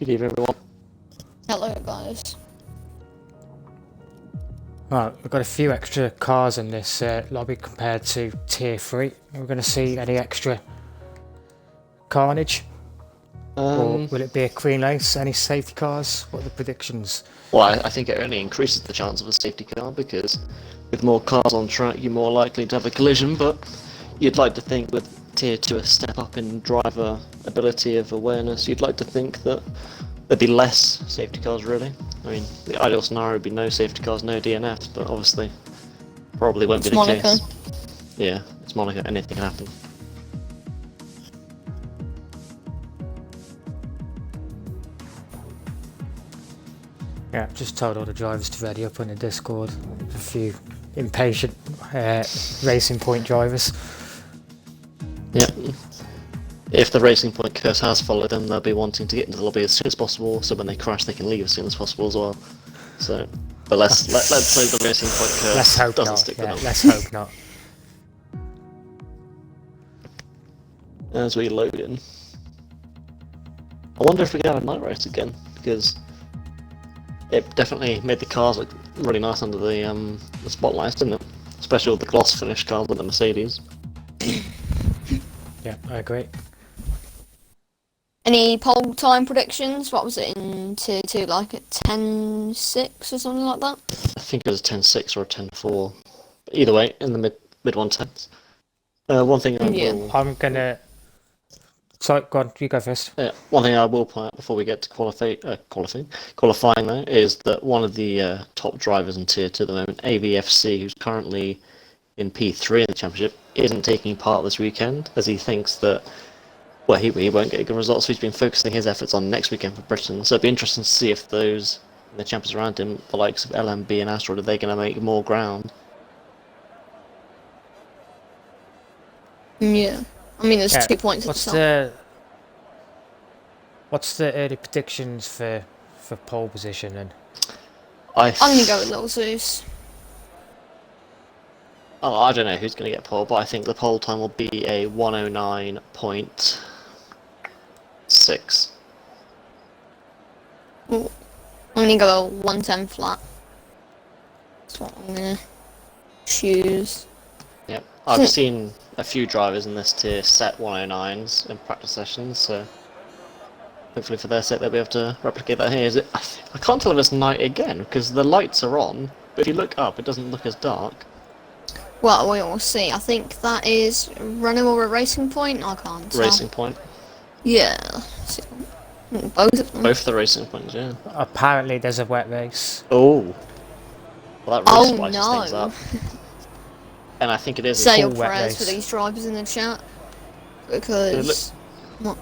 Good evening, everyone. Hello, guys. Right, we've got a few extra cars in this lobby compared to Tier 3. We're going to see any extra carnage? Or will it be a clean race? Any safety cars? What are the predictions? Well, I think it only increases the chance of a safety car because with more cars on track, you're more likely to have a collision. But you'd like to think with Tier 2 a step up in driver ability of awareness, you'd like to think that there'd be less safety cars, really. I mean, the ideal scenario would be no safety cars, no DNFs, but obviously probably won't be the Monaco. case. Yeah, it's Monaco, anything can happen. Yeah, just told all the drivers to ready up on the Discord. A few impatient Racing Point drivers. Yeah. If the Racing Point curse has followed them, they'll be wanting to get into the lobby as soon as possible, so when they crash they can leave as soon as possible as well. So, but let's hope the Racing Point curse doesn't stick with them. Let's hope not. As we load in. I wonder if we can have a night race again, because it definitely made the cars look really nice under the spotlights, didn't it? Especially with the gloss finish cars with the Mercedes. Yeah, I agree. Any poll time predictions? What was it in Tier 2, like at 10.6 or something like that? I think it was a 10.6 or a 10.4. Either way, in the mid 110s. One thing I'm gonna... Sorry, go on, you go first. One thing I will point out before we get to qualifying though, is that one of the top drivers in Tier 2 at the moment, AVFC, who's currently in P3 in the championship, isn't taking part this weekend, as he thinks that, well, he won't get good results, so he's been focusing his efforts on next weekend for Britain. So it'd be interesting to see if those, the champions around him, the likes of LMB and Asteroid, are they going to make more ground? Yeah. I mean, there's 2 points at the top. What's the early predictions for pole position then? I'm going to go with Little Zeus. Oh, I don't know who's going to get pole, but I think the pole time will be a 109.6. I'm going to go 110 flat. That's what I'm going to choose. Yep, I've seen a few drivers in this tier set 109s in practice sessions, so hopefully for their sake they'll be able to replicate that here. I can't tell if it's night again, because the lights are on, but if you look up it doesn't look as dark. Well, we will see. I think that is Renault or a Racing Point. I can't tell. Racing Point. Yeah. Both of them. Both the Racing Points, yeah. Apparently there's a wet race. Oh. Well, that really spices no. things up. And I think it is Say a your full wet prayers race. for these drivers in the chat. Because... What?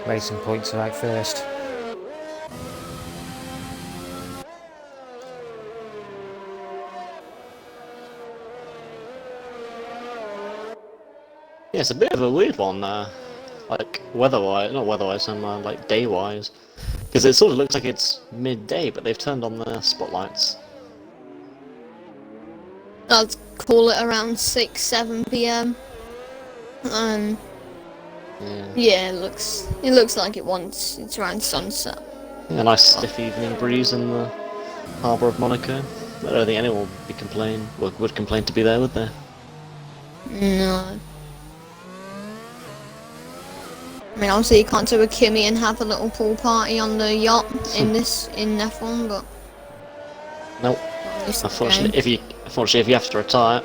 Racing Points are out first. Yeah, it's a bit of a weird one, like weather-wise, not weather-wise, like day-wise, because it sort of looks like it's midday, but they've turned on the spotlights. I'd call it around 6-7 PM. Yeah, it looks like it's around sunset. Yeah, a nice stiff evening breeze in the harbour of Monaco. I don't think anyone would complain to be there, would they? No. I mean, obviously you can't do a Kimmy and have a little pool party on the yacht in F1, but... Nope. Unfortunately, if you have to retire,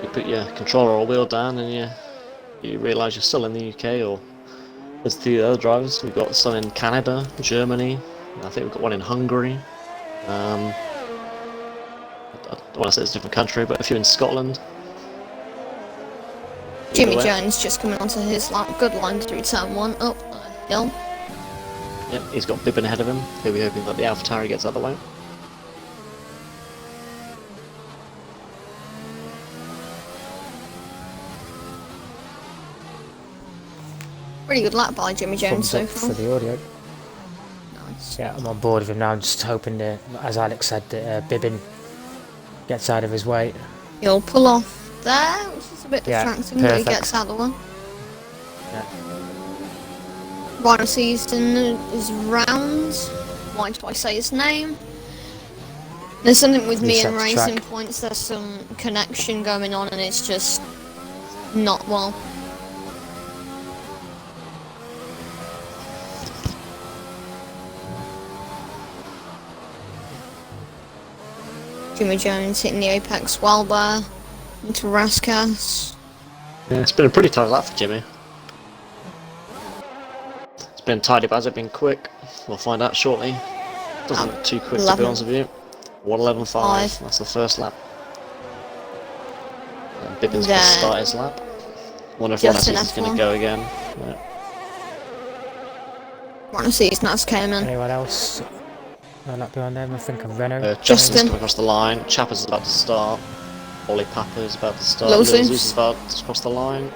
you put your controller or wheel down and you realise you're still in the UK, or there's the other drivers. We've got some in Canada, Germany, I think we've got one in Hungary. I don't want to say it's a different country, but a few in Scotland. Jimmy Jones just coming onto his good line through turn 1 up the hill. Yep, he's got Bibbin ahead of him. He'll be hoping that the FTR gets out of the way. Pretty good lap by Jimmy Jones so far. For the audio. Nice. Yeah, I'm on board with him now. I'm just hoping that, as Alex said, that Bibbin gets out of his way. He'll pull off there, which is a bit Yeah, distracting, but he perfect. gets out of the way. Yeah. Rhino Season is round. Why do I say his name? There's something with me and Reset the Racing track. Points, there's some connection going on and it's just not well. Jimmy Jones hitting the apex well there into Raskas. Yeah, it's been a pretty tight lap for Jimmy. It's been tidy, but has it been quick? We'll find out shortly. Doesn't look too quick, to be honest with you. 1:11.5, that's the first lap. And Bibbin's going to start his lap. Wonder if Just an Rhino Season's going F1. to go again. Yeah. Rhino Season has came in. Anyone else? No lap behind them. I think of Renault. Justin's Justin. coming across the line. Chapper's about to start. Ollie Papa's about to start. Lil Lil Zeus. Zeus is about to cross the line.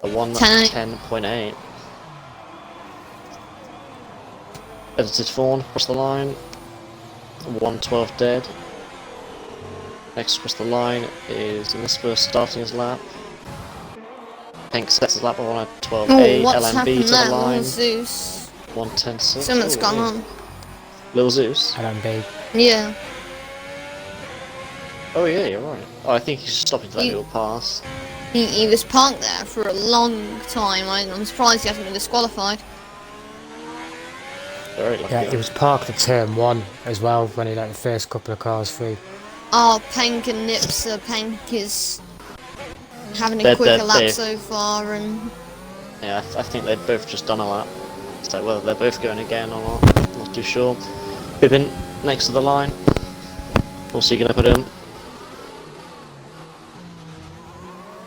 A 1:10.8. Edited Fawn across the line. 1:12 dead. Next across the line is Nisper starting his lap. Hank sets his lap by 1:12.8. Oh, what's LMB happened to the there? line. Lil Zeus. 1:10.6. Something's gone on. Lil Zeus. LMB. Yeah. Oh yeah, you're right. Oh, I think he's stopping for that little pass. He was parked there for a long time. I'm surprised he hasn't been disqualified. Very lucky. Yeah, he was parked at turn 1 as well when he let the first couple of cars through. Oh, Pank and Nipser. Pank is having a They're- quicker they're- lap they- so far, and Yeah, I think they've both just done a lap. So whether they're both going again or not, not too sure. Bibbin next to the line. What's he going to put in?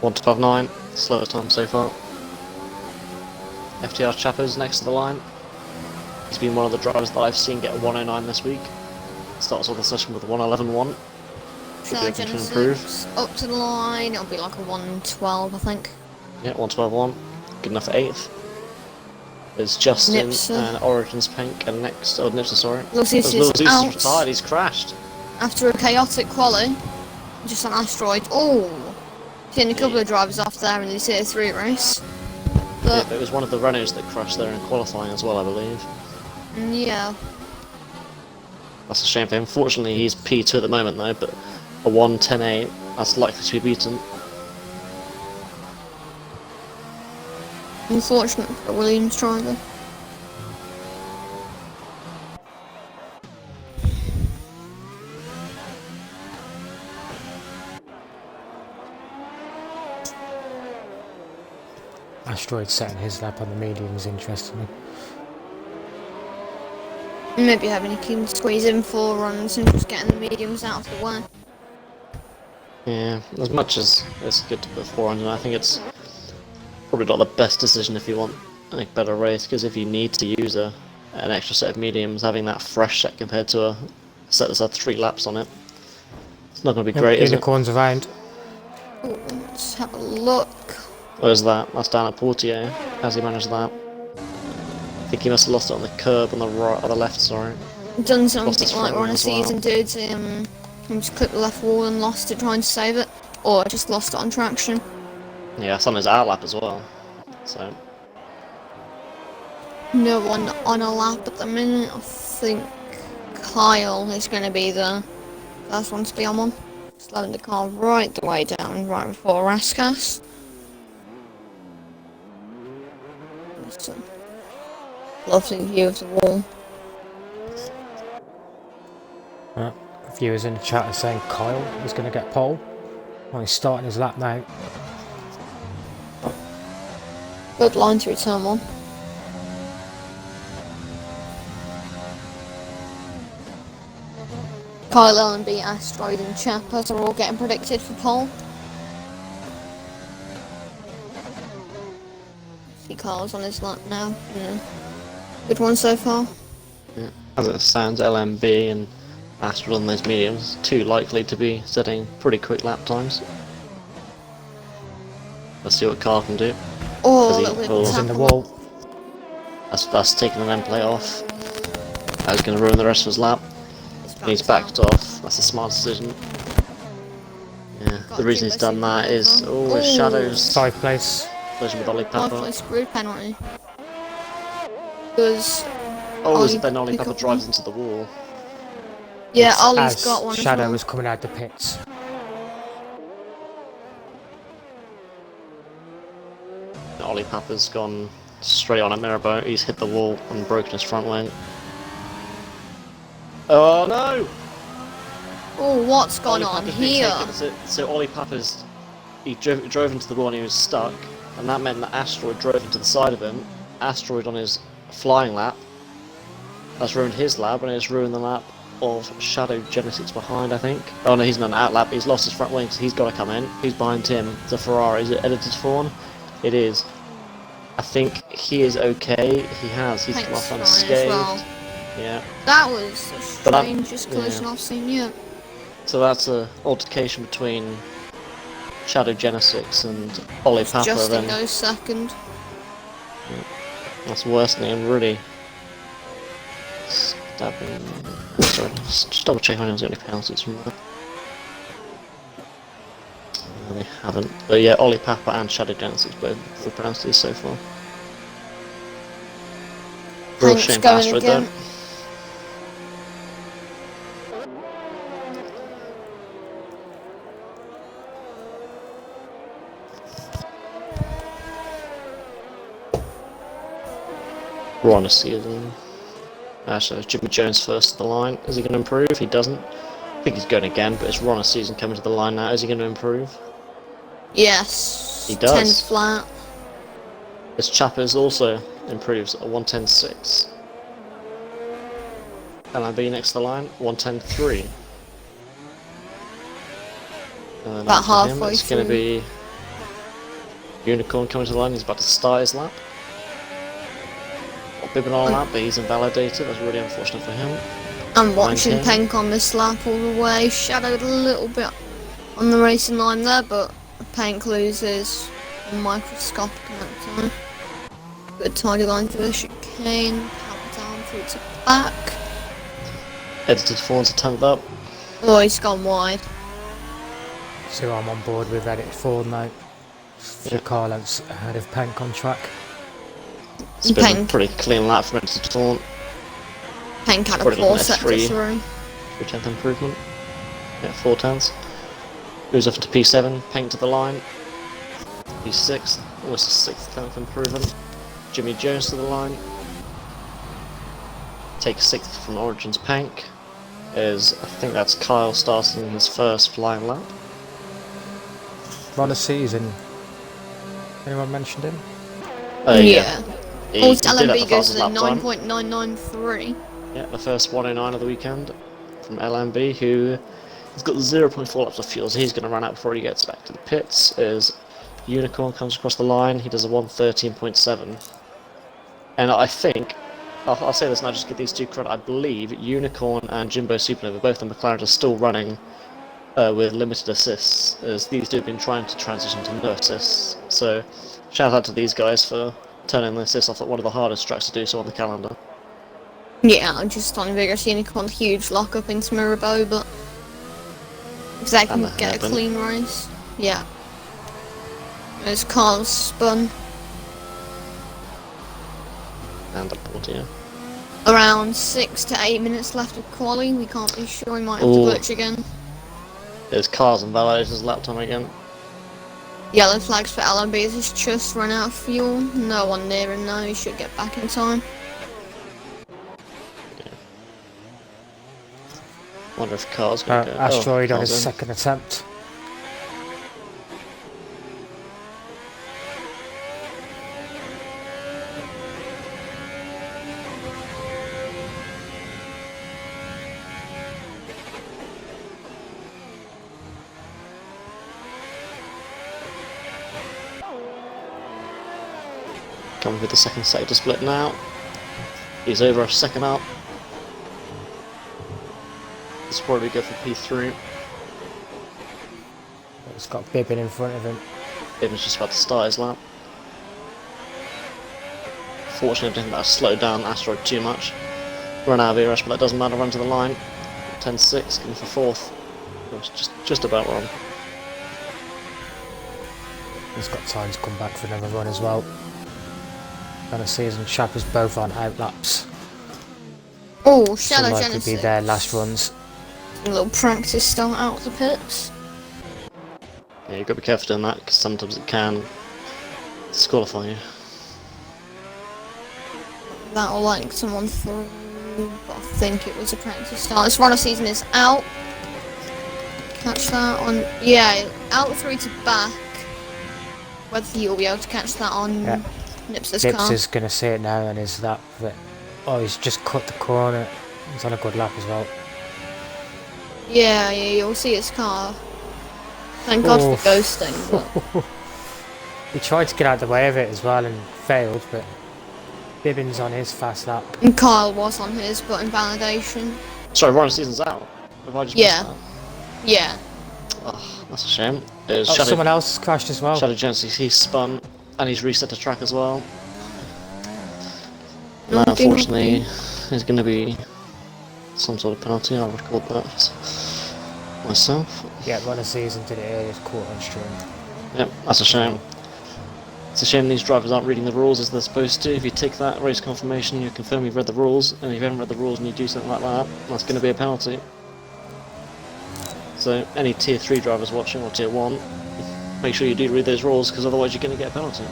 1:12.9, slowest time so far. FTR Chappers next to the line. He's been one of the drivers that I've seen get a 1:09 this week. Starts off the session with a 1:11.1. Should be looking to improve. Genesis up to the line. It'll be like a 1:12, I think. Yeah, 1:12.1. Good enough for 8th. There's Justin Nipser. and Origins Pink, and next, oh Nipser, sorry. Lil Zeus There's Lil is Zeus out. is retired, he's crashed. After a chaotic quali, just on asteroid. Oh, seen a couple of drivers off there in the tier 3 race. Yeah, But but it was one of the Renaults that crashed there in qualifying as well, I believe. yeah, That's a shame for him. Fortunately, he's P2 at the moment though, but a 1:10.8, that's likely to be beaten. unfortunate for the Williams driver. Asteroid setting his lap on the mediums, interestingly. Maybe having to squeeze in 4 runs and just getting the mediums out of the way. Yeah, as much as it's good to put 4 on, I think it's probably not the best decision if you want a better race, because if you need to use an extra set of mediums, having that fresh set compared to a set that's had 3 laps on it, it's not going to be great, is it? Unicorns around. Ooh, let's have a look. Where's that? That's down at Portier. How's he managed that? I think he must have lost it on the curb on the right, or the left, sorry. Done his something like front Rhino as well. Season did. He just clipped the left wall and lost it trying to save it, or just lost it on traction. Yeah, it's on his out lap as well. So, No one on a lap at the minute. I think Kyle is going to be the first one to be on one. Slowing the car right the way down, right before Raskas. It's a lovely view of the wall. Viewers in the chat are saying Kyle is going to get pole. Well, he's starting his lap now. Good line through turn 1. Kyle Ellenby, Asteroid and Chappers are all getting predicted for pole. See Kyle's on his lap now. Yeah. Good one so far. yeah. As it stands, LMB and Astral on those mediums, 2 likely to be setting pretty quick lap times. Let's see what Carl can do. Oh, Has a he- little bit oh. of He's in the tap. wall. That's taking an end play off. That's going to ruin the rest of his lap. He's He's backed backed off. That's a smart decision. Yeah. got The reason he's done that is his shadows 5th place. collision with Ollie Pepper. 5th grid penalty. Because Is it then Ollie Pepper drives into the wall? yeah, It's Ollie's as got one Shadow as well. was coming out the pits. Ollie Pepper's gone straight on at Mirabeau. He's hit the wall and broken his front wing. Oh no! Oh, what's gone Ollie on Pepper's being here? taken. So Ollie Pepper's he drove into the wall and he was stuck, and that meant that Asteroid drove into the side of him. Asteroid on his flying lap. That's ruined his lap, and it's ruined the lap of Shadow Genetics behind, I think. Oh no, he's not an out lap. He's lost his front wing, so he's got to come in. Who's behind him? It's a Ferrari. Is it edited Fawn? It is. I think he is okay. He's come off unscathed. Well. Yeah. That was the strangest collision I've seen yet. So that's a altercation between Shadow Genesis and Ollie Pepper. Justin goes second. Yeah. That's worse than him, really. Stabbing. Sorry, just double check on if there's any penalties from that. No, they haven't. But yeah, Ollie Pepper and Shadow Genesis both for penalties so far. Real Hank's shame for going Asteroid again. though. We're on a season. So Jimmy Jones first to the line. Is he going to improve? He doesn't. I think he's going again, but it's Ron a season coming to the line now. Is he going to improve? Yes. He does. 10 flat. This Chappers also improves at 110.6. LMB next to the line, 110.3. About halfway it's going to be Unicorn coming to the line. He's about to start his lap. Bibbing on lap, but he's invalidated. That's really unfortunate for him. I'm watching Penk on this lap all the way. Shadowed a little bit on the racing line there, but Penk loses a microscopic amount of time. Good tidy line through the chicane, power down through to back. Edited Fawn's a 10th up. Oh, he's gone wide. So I'm on board with Edit 4 now. The car lengths ahead of Penk on track. It's been a pretty clean lap from Edited Fawn. Penk had a 4 sector through. 3/10th improvement. Yeah, 4/10ths. Moves up to P7, Penk to the line. P6, almost a 6/10th improvement. Jimmy Jones to the line. Takes 6th from Origin's Penk. I think that's Kyle starting his first flying lap. Run a season. Anyone mentioned him? Yeah. He LMB did have the goes fastest to lap time. 9.993. Yeah, the first 109 of the weekend from LMB, who has got 0.4 laps of fuel, so he's going to run out before he gets back to the pits. As Unicorn comes across the line, he does a 113.7. And I think, I'll say this now, just give these two credit, I believe Unicorn and Jimbo Supernova, both the McLaren, are still running with limited assists, as these two have been trying to transition to no assists. So, shout out to these guys for turning the assists off at one of the hardest tracks to do so on the calendar. Yeah, I'm just on Vigorous Unicorn, huge lock up into Mirabeau, but if they can get a clean race. Yeah. There's Carl's spun. And a board, yeah. Around 6 to 8 minutes left of quali, we can't be sure, he might have to glitch again. There's cars and validators lap time again. Yellow flags for LMB, he's just run out of fuel. No one near him now, he should get back in time. Wonder if cars going to go. Asteroid on his second attempt. Coming with the second sector split now. He's over a second up. This will probably go for P3. It's got Bibbin in front of him. Bibbin's just about to start his lap. Fortunately, I didn't think that slowed down Asteroid too much. Run out of ERS, but that doesn't matter, run to the line. 10-6, going for 4th. It was just about wrong. He's got time to come back for another run as well. Gonna season Chappers both on outlaps. Oh, So Shadow likely Genesis. be their last runs. A little practice start out of the pits. Yeah, you've got to be careful doing that because sometimes it can disqualify you. That'll like someone through, but I think it was a practice start. This runner season is out. Catch that on, yeah, out through to back. Whether you'll be able to catch that on Nipser's car. Nipser's gonna see it now and is that it. Oh, he's just cut the corner. He's on a good lap as well. Yeah, you'll see his car. Thank God for ghosting, but... He tried to get out of the way of it as well and failed, but Bibbins on his fast lap. And Kyle was on his, but in validation. Sorry, runner season's out. Have I just missed that? Yeah. Oh, that's a shame. Someone else has crashed as well. Shadow Genesis, he's spun and he's reset the track as well. Now, unfortunately, there's going to be some sort of penalty. I'll record that myself. Yeah, runner season did it earlier, caught on string. Yep, that's a shame. It's a shame these drivers aren't reading the rules as they're supposed to. If you take that race confirmation, you confirm you've read the rules, and if you haven't read the rules and you do something like that, that's going to be a penalty. So any tier 3 drivers watching, or tier 1, make sure you do read those rules, because otherwise you're going to get a penalty.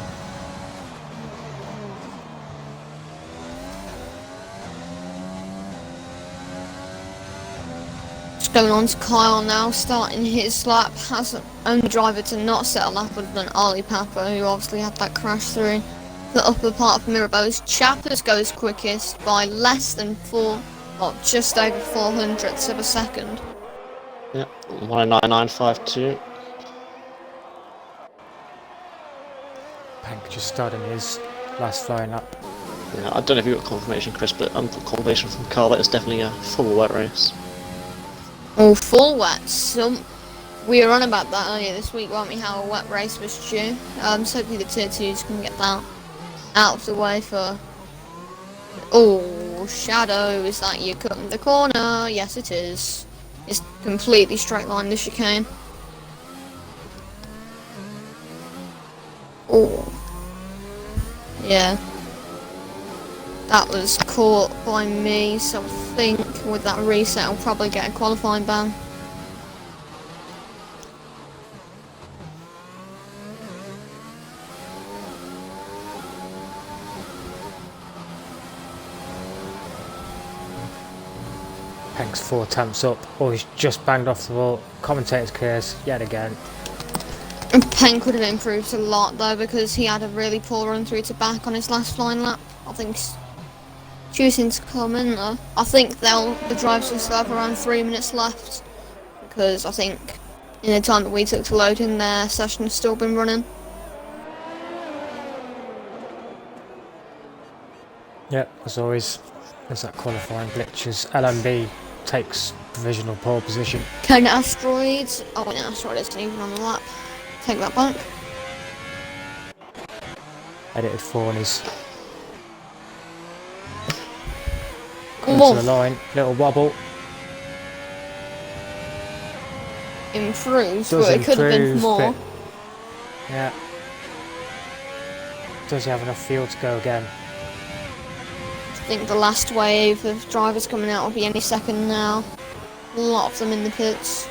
Just going on to Kyle now, starting his lap. Has the only driver to not set a lap other than Ali Papa, who obviously had that crash through the upper part of Mirabel's. Chappers goes quickest by less than just over 400ths of a second. Yep, 109.952. Pank just starting his last flying lap. Yeah, I don't know if you got confirmation, Chris, but I'm got confirmation from Carl that it's definitely a full wet race. Oh, full wet. We were on about that earlier this week, weren't we? How a wet race was due. So hopefully the tier 2s can get that out of the way for. Oh, Shadow, is that you cutting the corner? Yes, it is. It's completely straight line the chicane. Oh. Yeah. That was caught by me, so I think with that reset I'll probably get a qualifying ban. Pank's 4 attempts up. Oh, he's just banged off the wall. Commentator's curse yet again. Pank could have improved a lot though, because he had a really poor run through to back on his last flying lap. I think choosing to come in though. I think the drivers will still have around 3 minutes left, because I think in the time that we took to load in, their session has still been running. Yep, as always, there's that qualifying glitches. LMB takes provisional pole position. Kona Asteroids. Oh, no, Asteroid isn't even on the lap. Take that back. Edited Fawneys. Coming to the line, little wobble. Improves, but it could have been more. Yeah. Does he have enough fuel to go again? I think the last wave of drivers coming out will be any second now. A lot of them in the pits.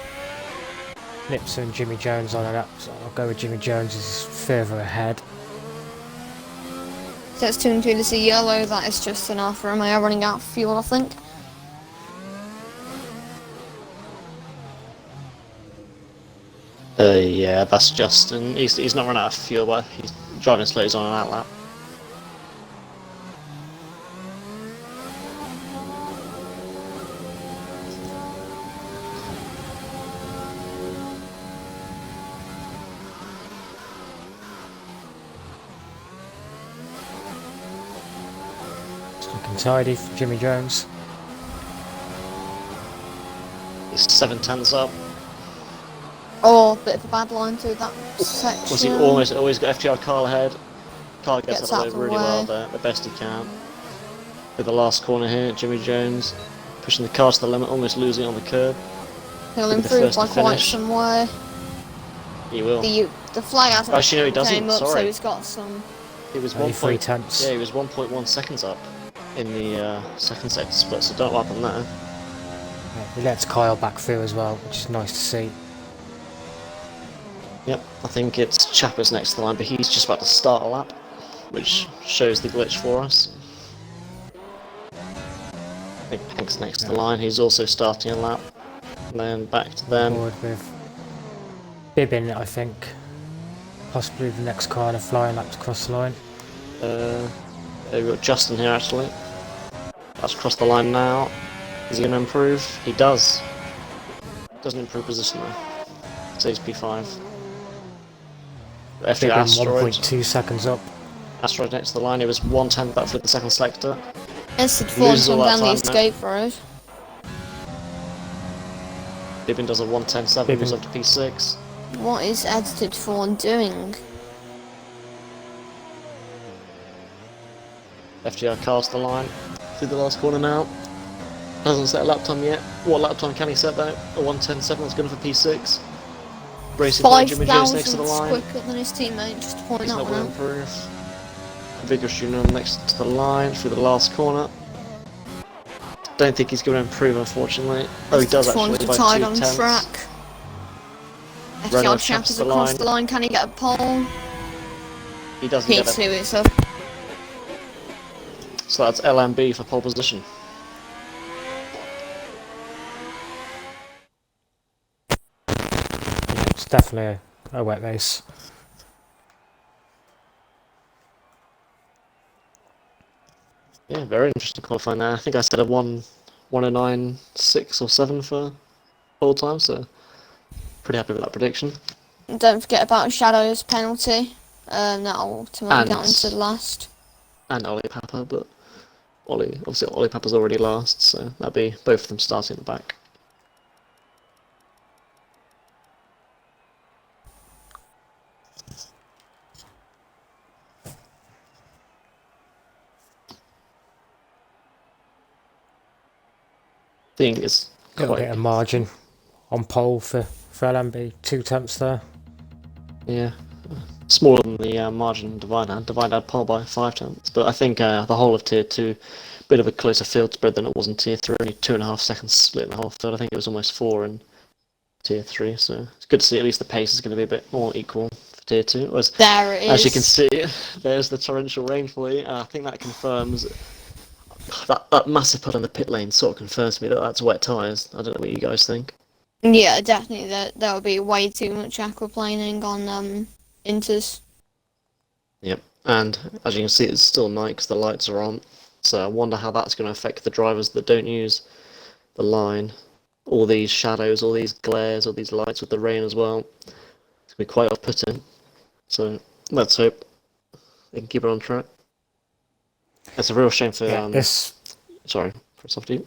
Nipser and Jimmy Jones on it up, so I'll go with Jimmy Jones as further ahead. Sets 2 and 2 to see yellow, that is just an Alfa Romeo running out of fuel, I think. Yeah, that's Justin. He's not run out of fuel, but he's driving slow, he's on an outlap. Looking tidy for Jimmy Jones. He's 7/10 up. Oh, bit of a bad line through that section. Was he always got FTR Carl ahead? Carl gets out of the way really well there, the best he can. With the last corner here, Jimmy Jones pushing the car to the limit, almost losing on the curb. He'll improve by quite some way. He will. The flag hasn't Actually, no, he doesn't. came up, so Sorry. he's got some. It was Only 3 tenths. Yeah, he was 1.1 seconds up in the second sector split, so don't know what happened there. Yeah, he lets Kyle back through as well, which is nice to see. Yep, I think it's Chapper's next to the line, but he's just about to start a lap, which shows the glitch for us. I think Pank's next to the line, he's also starting a lap. And then back to them. Forward with Bibbin, I think. Possibly the next car in a flying lap to cross the line. We've got Justin here actually. That's crossed the line now. Is he going to improve? He does. Doesn't improve position though. So he's P5. FTR Bibbin Asteroid. 1.2 seconds up. Asteroid next to the line, it was 1/10 back for the second sector. Entered fourth Loses all on that down the time now. escape road. Bibbin does a 1:10.7, goes up to P6. What is edited for doing? FTR cars the line through the last corner now. Hasn't set a lap time yet. What lap time can he set though? A 1:10.7, that's good for P6. Racing Point Jimmy Joe's next to the 5,000 line. quicker than his teammate, just to point He's that not one going to out. improve. Vigorous Junior next to the line through the last corner. Don't think he's going to improve, unfortunately. Oh, he does actually. By tied 2 on tenths. track. Renault FTR chaps Chappers the across line. the line. Can he get a pole? He doesn't get P2 it. it's a. So that's LMB for pole position. It's definitely a wet race. Yeah, very interesting qualifying there. I think I said a 1:09.6 or 7 for pole time, so pretty happy with that prediction. And don't forget about Shadow's penalty. That'll ultimately get And- into the last. And Ollie Papa, but obviously Ollie Papa's already last, so that'd be both of them starting at the back. I think it's Little quite bit of margin on pole for LMB. 2 tenths there. yeah, smaller than the margin Divide had. Divide had pole by 5 tenths, but I think the whole of Tier 2, bit of a closer field spread than it was in Tier 3. Only 2.5 seconds split in the whole field. I think it was almost 4 in Tier 3, so it's good to see at least the pace is going to be a bit more equal for Tier 2. Whereas, There it is. as you can see, there's the torrential rain for you, and I think that confirms that massive puddle in the pit lane sort of confirms to me that that's wet tyres. I don't know what you guys think. Yeah, definitely. There will be way too much aquaplaning on Inters. Yep, and as you can see, it's still night because the lights are on. So I wonder how that's going to affect the drivers that don't use the line. All these shadows, all these glares, all these lights with the rain as well. It's going to be quite off-putting. So let's hope they can keep it on track. It's a real shame for... Sorry, for Softy.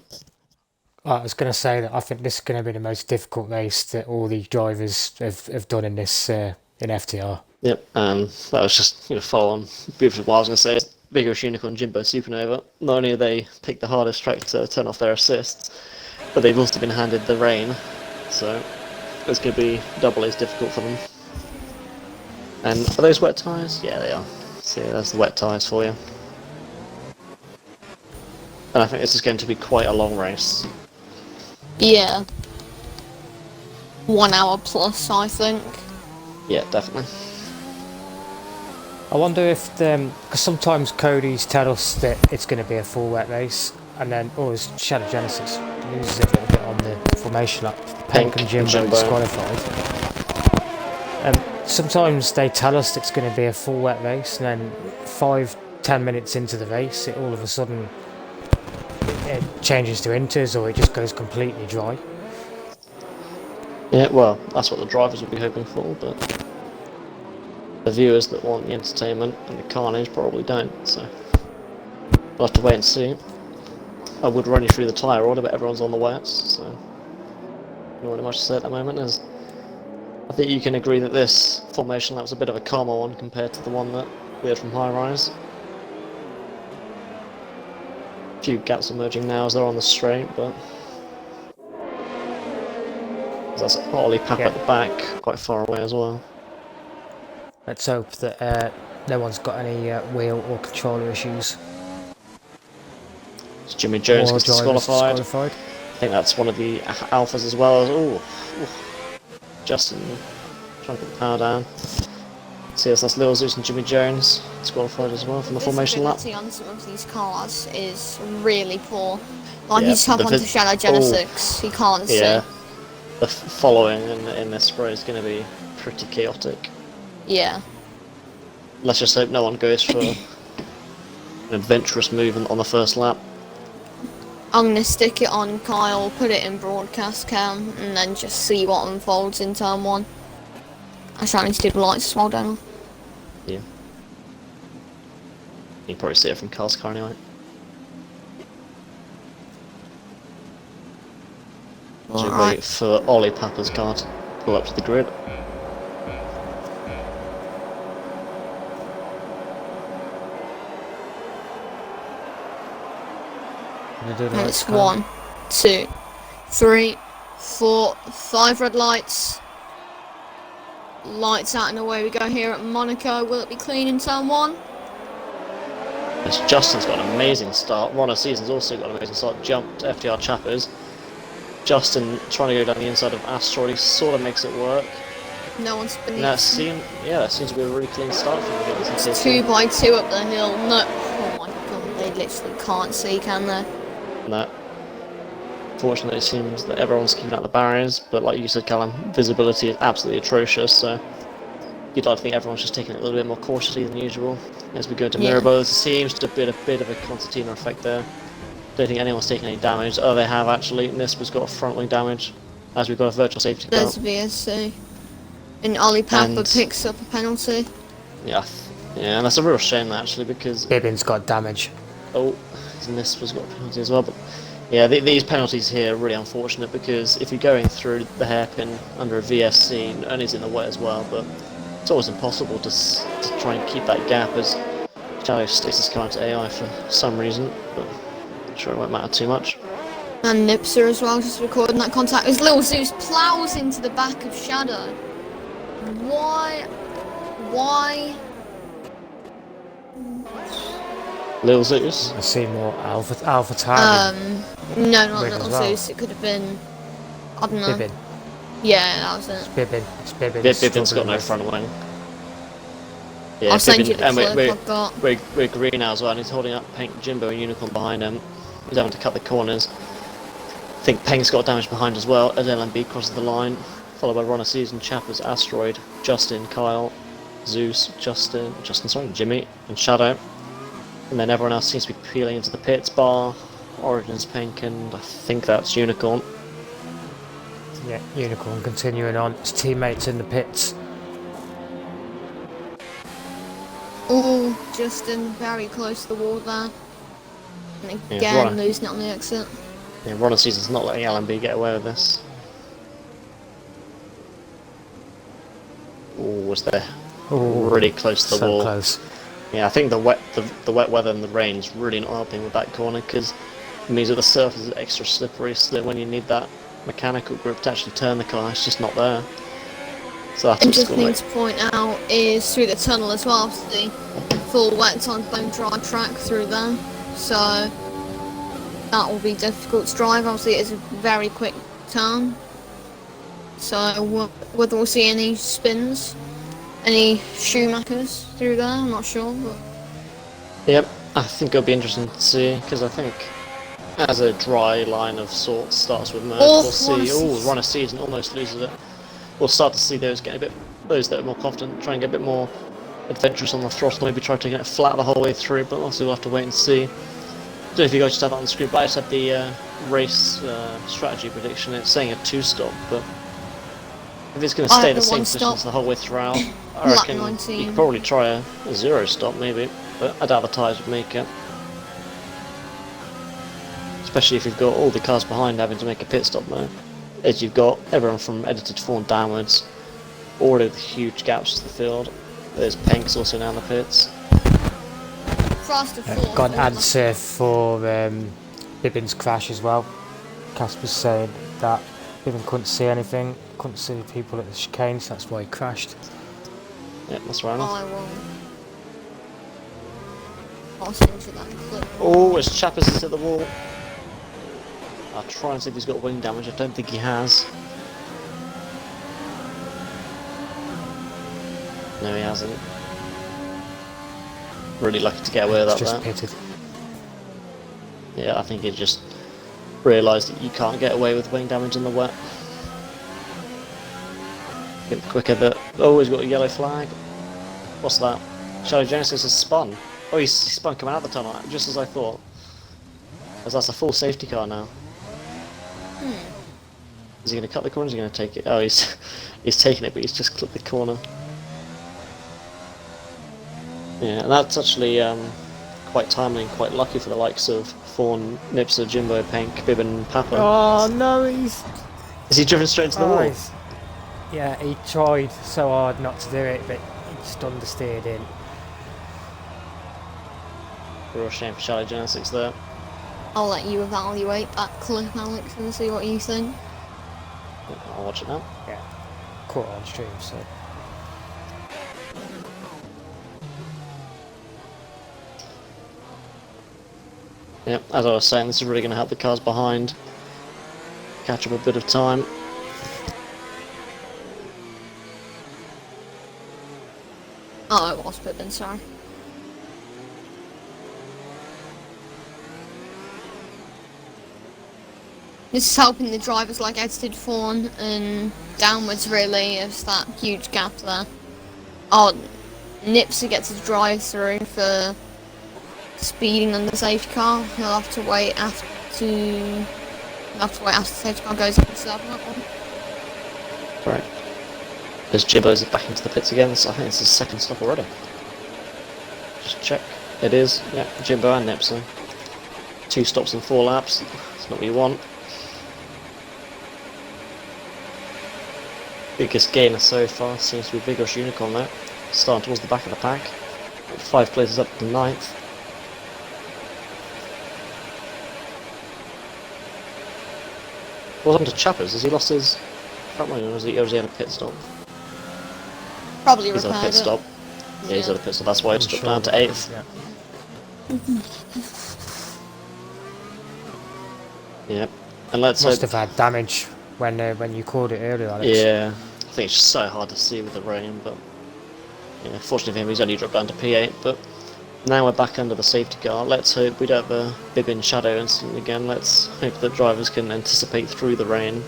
I was going to say that I think this is going to be the most difficult race that all the drivers have done in this in FTR. Yep, and that was just follow on beautiful. What I was going to say is Vigorous Unicorn Jimbo Supernova. Not only have they picked the hardest track to turn off their assists, but they've also been handed the rain, so it's going to be double as difficult for them. And are those wet tyres? Yeah, they are. So yeah, there's the wet tyres for you. And I think this is going to be quite a long race. Yeah. 1 hour plus, I think. Yeah, definitely. I wonder if, because sometimes Cody's tell us that it's going to be a full wet race, and then, his Shadow Genesis loses it a little bit on the formation lap. Pink and Jimbo disqualified. Sometimes they tell us it's going to be a full wet race, and then 5-10 minutes into the race, it all of a sudden it changes to inters, or it just goes completely dry. Yeah, well, that's what the drivers will be hoping for, but the viewers that want the entertainment and the carnage probably don't, so we'll have to wait and see. I would run you through the tyre order, but everyone's on the wets, so not really much to say at the moment. I think you can agree that this formation lap was a bit of a calmer one compared to the one that we had from High Rise. A few gaps emerging now as they're on the straight, but that's Ollie Pap at the back, quite far away as well. Let's hope that no one's got any wheel or controller issues. As Jimmy Jones Or gets drivers disqualified. disqualified. I think that's one of the alphas as well. Ooh. Justin trying to put the power down. See, that's Lil Zeus and Jimmy Jones disqualified as well from the formation lap. Visibility on some of these cars is really poor. Like Yeah, he's up the onto vis- Shadow Genesis, he can't Yeah, see. the following in this spray is going to be pretty chaotic. Yeah. Let's just hope no one goes for an adventurous move on the first lap. I'm gonna stick it on Kyle, put it in broadcast cam, and then just see what unfolds in turn 1. Actually, I need to do the lights as well, don't Yeah. You can probably see it from Carl's car anyway. I? So we Alright. wait for Ollie Papa's car to go up to the grid. And it's 1, 2, 3, 4, 5 red lights. Lights out and away we go here at Monaco. Will it be clean in turn 1? As Justin's got an amazing start. Ronald Season's also got an amazing start. Jumped FTR Chappers. Justin trying to go down the inside of Asteroid. He sort of makes it work. No one's beneath. That seems to be a really clean start for him. It's 2 by 2 up the hill. No. Oh my god, they literally can't see, can they? No. Fortunately, it seems that everyone's keeping out the barriers, but like you said, Callum, visibility is absolutely atrocious, so you'd like to think everyone's just taking it a little bit more cautiously than usual. As we go to Mirabel, it seems to be a bit of a concertina effect there. Don't think anyone's taking any damage. Oh, they have actually. Nisba's got front wing damage, as we've got a virtual safety car. There's VSC. And Ollie Papa picks up a penalty. Yeah, and that's a real shame actually, because Bibbin's got damage. Oh, Nisba's got a penalty as well, but yeah, these penalties here are really unfortunate, because if you're going through the hairpin under a VSC, and it's in the wet as well, but it's always impossible to try and keep that gap as Shadow sticks his car into AI for some reason, but I'm sure it won't matter too much. And Nipser as well, just recording that contact as Lil Zeus plows into the back of Shadow. Why? Lil Zeus? I see more Alpha Tiger. No, not Lil Zeus, it could have been, I don't know. Bibbin. Yeah, that was it. It's Bibbin. It's Bibbin. Bibbin's got no front wing. Yeah, I'll send you the and clip I've got. we're green now as well, and he's holding up Pink, Jimbo and Unicorn behind him. He's having to cut the corners. I think Peng's got damage behind as well as LMB crosses the line, followed by Ronald Season, Chappers, Asteroid, Justin, Kyle, Zeus, Jimmy, and Shadow. And then everyone else seems to be peeling into the pits bar. Origins, Pink, and I think that's Unicorn. Yeah, Unicorn continuing on. His teammates in the pits. Oh, Justin very close to the wall there. And again, losing it on the exit. Yeah, Ronald Season's not letting LMB get away with this. Oh, was there? Ooh, really close to the wall. Close. Yeah, I think the wet weather and the rain's really not helping with that corner, because it means that the surface is extra slippery, so that when you need that mechanical grip to actually turn the car, it's just not there. So that's interesting to point out is through the tunnel as well, the full wet on bone dry track through there. So that will be difficult to drive. Obviously, it's a very quick turn. So whether we'll see any spins, any Schumachers through there, I'm not sure. But yep, I think it'll be interesting to see, because I think as a dry line of sorts starts with Merc, we'll see. Oh, Runner Season almost loses it. We'll start to see those those that are more confident, try and get a bit more adventurous on the throttle, maybe try taking it flat the whole way through, but also we'll have to wait and see. I don't know if you guys just have that on the screen, but I just had the race strategy prediction. It's saying a 2-stop, but if it's going to stay the same positions the whole way throughout, I reckon you could probably try a 0-stop maybe, but I doubt the tyres would make it. Especially if you've got all the cars behind having to make a pit stop though. As you've got everyone from edited form downwards, already with huge gaps to the field. There's Penks also now in the pits. Got an answer for Bibbin's crash as well. Casper's saying that Bibbin couldn't see anything, couldn't see the people at the chicane, so that's why he crashed. Yeah, that's fair enough. I will pass into that clip. Oh, as Chappers has hit the wall. I'll try and see if he's got wing damage. I don't think he has. No, he hasn't. Really lucky to get away with that. Just pitted. Yeah, I think he just realised that you can't get away with wing damage in the wet. Get quicker, but oh, he's got a yellow flag. What's that? Shadow Genesis has spun. Oh, he's spun coming out the tunnel, just as I thought. As that's a full safety car now. Is he going to cut the corner? Is he going to take it? Oh, he's taking it, but he's just clipped the corner. Yeah, and that's actually quite timely and quite lucky for the likes of Fawn, Nipser, Jimbo, Pank, Bib and Papa. Oh no, he's... Is he driven straight into the wall? Yeah, he tried so hard not to do it, but he just understeered in. Real shame for Shadow Genesis there. I'll let you evaluate that clip, Alex, and see what you think. I'll watch it now. Yeah, caught it on stream, so... Yep, as I was saying, this is really going to help the cars behind catch up a bit of time. Oh, it was Pippin, sorry. This is helping the drivers like Edited Fawn and downwards really, there's that huge gap there. Oh, Nipsey gets to drive through for speeding on the safety car. He'll have to wait after the safety car goes up and start that one. Right. As Jibbo's back into the pits again, so I think it's his second stop already. Just check. It is, yeah, Jimbo and Nipsey. 2 stops in 4 laps. That's not what you want. Biggest gainer so far seems to be Vigorous Unicorn there. Starting towards the back of the pack. 5 places up to 9th. What happened to Chappers? Has he lost his front wing, or was he on a pit stop? Probably He's repaired on a pit it. stop. Yeah, he's on a pit stop. That's why it's dropped down to 8th. Yeah. Yep. And let's Must hope... have had damage when you called it earlier, Alex. Yeah. I think it's just so hard to see with the rain, but... Yeah, fortunately for him, he's only dropped down to P8, but... Now we're back under the safety car. Let's hope we don't have a Bib shadow incident again. Let's hope that drivers can anticipate through the rain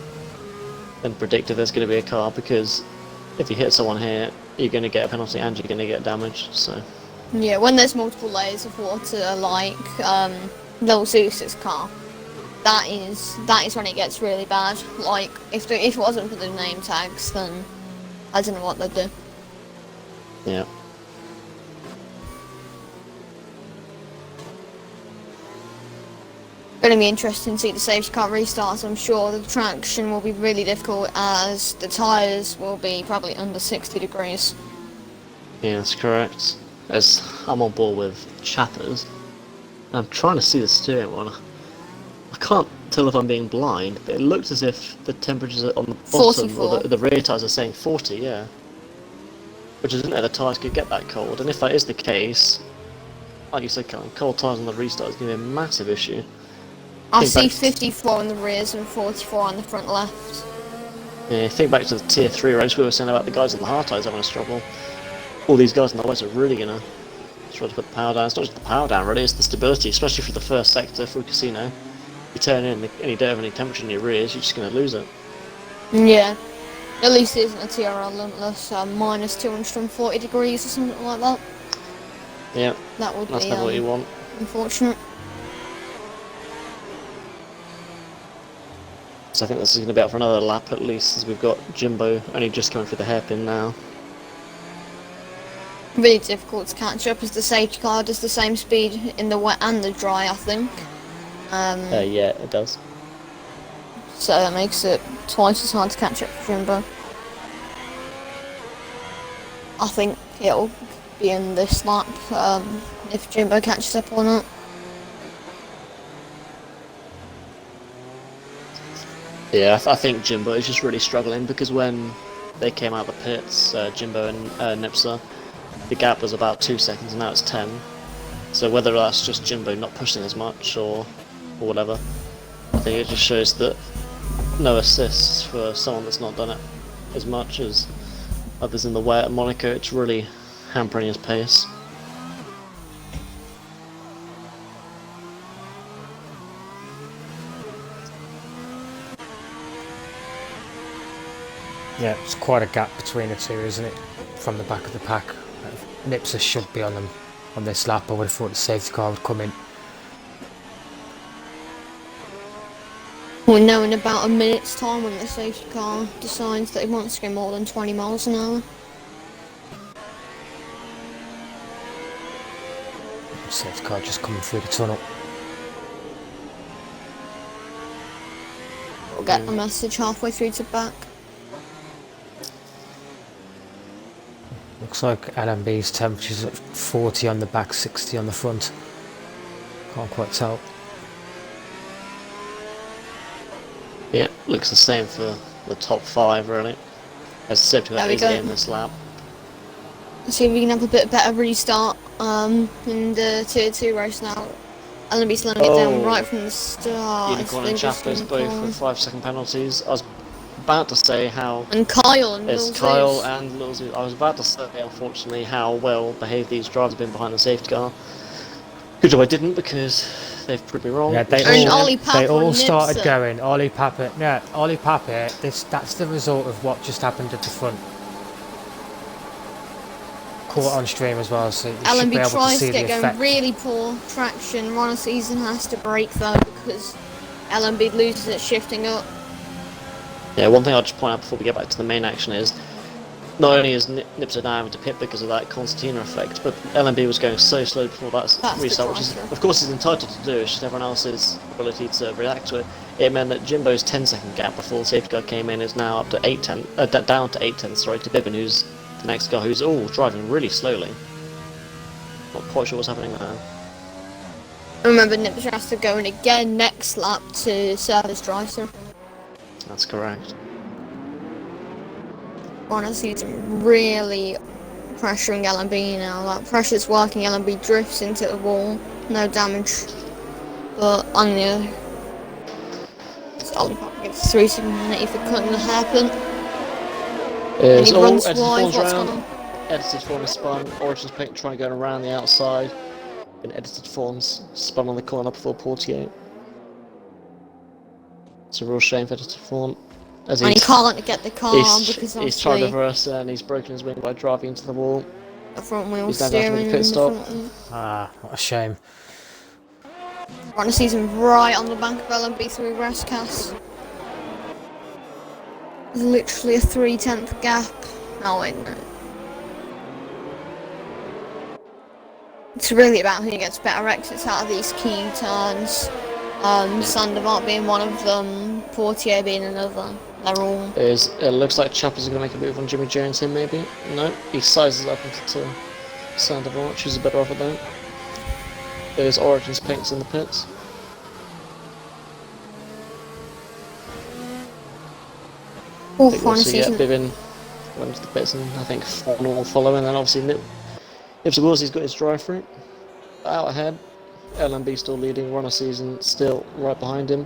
and predict if there's going to be a car, because if you hit someone here, you're going to get a penalty and you're going to get damage, so... Yeah, when there's multiple layers of water, like Lil Zeus's car, that is when it gets really bad. Like, if it wasn't for the name tags, then I don't know what they'd do. Yeah. Going to be interesting to see the safety car restart. I'm sure the traction will be really difficult as the tyres will be probably under 60 degrees. Yeah, that's correct. As I'm on board with Chappers, I'm trying to see the steering wheel. I can't tell if I'm being blind, but it looks as if the temperatures on the bottom, 44. or the rear tyres are saying 40, yeah. Which is, I didn't know the tyres could get that cold, and if that is the case, like you said, Colin, cold tyres on the restart is going to be a massive issue. I see 54 on the rears and 44 on the front left. Yeah, think back to the tier 3 race we were saying about the guys on the hard tyres having a struggle. All these guys on the wets are really going to try to put the power down. It's not just the power down really, it's the stability, especially for the first sector for a casino. You turn in and you don't have any temperature in your rears, you're just going to lose it. Yeah. At least it isn't a TRL limitless, minus 240 degrees or something like that. Yeah, That would that's be never what you want. unfortunate. So I think this is going to be out for another lap at least, as we've got Jimbo only just coming through the hairpin now. Really difficult to catch up as the safety car does the same speed in the wet and the dry, I think. Yeah, it does. So that makes it twice as hard to catch up for Jimbo. I think it'll be in this lap, if Jimbo catches up or not. Yeah, I think Jimbo is just really struggling, because when they came out of the pits, Jimbo and Nipser, the gap was about 2 seconds, and now it's 10. So whether that's just Jimbo not pushing as much or whatever, I think it just shows that no assists for someone that's not done it as much as others in the way at Monaco. It's really hampering his pace. Yeah, it's quite a gap between the two, isn't it? From the back of the pack. Nipser should be on them on this lap. I would have thought the safety car would come in. We'll know in about a minute's time when the safety car decides that it wants to go more than 20 miles an hour. Safety car just coming through the tunnel. We'll get the message halfway through to back. Looks like LMB's temperature's at 40 on the back, 60 on the front. Can't quite tell. Yeah, looks the same for the top 5 really. As safety car is in this lap. Let's see if we can have a bit better restart in the tier 2 race now. LMB slowing it down right from the start. Unicorn and Chappers both with 5-second penalties. I was about to say how... And Kyle and It's Kyle and Lil Zeus. I was about to say, unfortunately, how well behaved these drivers have been behind the safety car. Good job I didn't, because they've proved me wrong. Yeah, and Ollie Papa they all and started Nipser. going. Ollie Papa, that's the result of what just happened at the front. Caught on stream as well, so you should be LMB able to tries see to the get going, effect. really poor traction. Ron Season has to brake though because LMB loses its shifting up. Yeah, one thing I'll just point out before we get back to the main action is, not only is Nipser now having to pit because of that concertina effect, but LMB was going so slow before that restart, which is, of course, he's entitled to do. It's just everyone else's ability to react to it. It meant that Jimbo's 10-second gap before the safety car came in is now up to 8/10, down to 8/10, sorry, to Bibbin, who's the next guy who's driving really slowly. Not quite sure what's happening there. Remember, Nipser has to go in again next lap to service Dreiser. That's correct. Honestly, it's really pressuring LMB now. That pressure's working. LMB drifts into the wall, no damage. But on the other, Ollie Papa gets 3-second penalty for cutting the hairpin. And he runs wide. What's going on? Edited form is spun. Origin's paint trying to go around the outside. In edited forms, spun on the corner before Portier. It's a real shame for edited form. And he can't get the car because he's tried to reverse and he's broken his wing by driving into the wall. The front wheel He's down to steering the pit stop. What a shame. Run a season right on the bank of LMB through Rescas. Literally a 3/10 gap. Oh wait, no. It's really about who gets better exits out of these key turns. Sandoval being one of them, Portier being another. They're all... It looks like Chappers are going to make a move on Jimmy Jones here, maybe. No, he sizes up into Sandoval, chooses a better offer though. There's Origin's paints in the pits. Oh, Bibbin went to the pits and I think Fawn will follow, and then obviously Nipser Woolsey's got his drive through. Out ahead. LMB still leading, Runner Season still right behind him.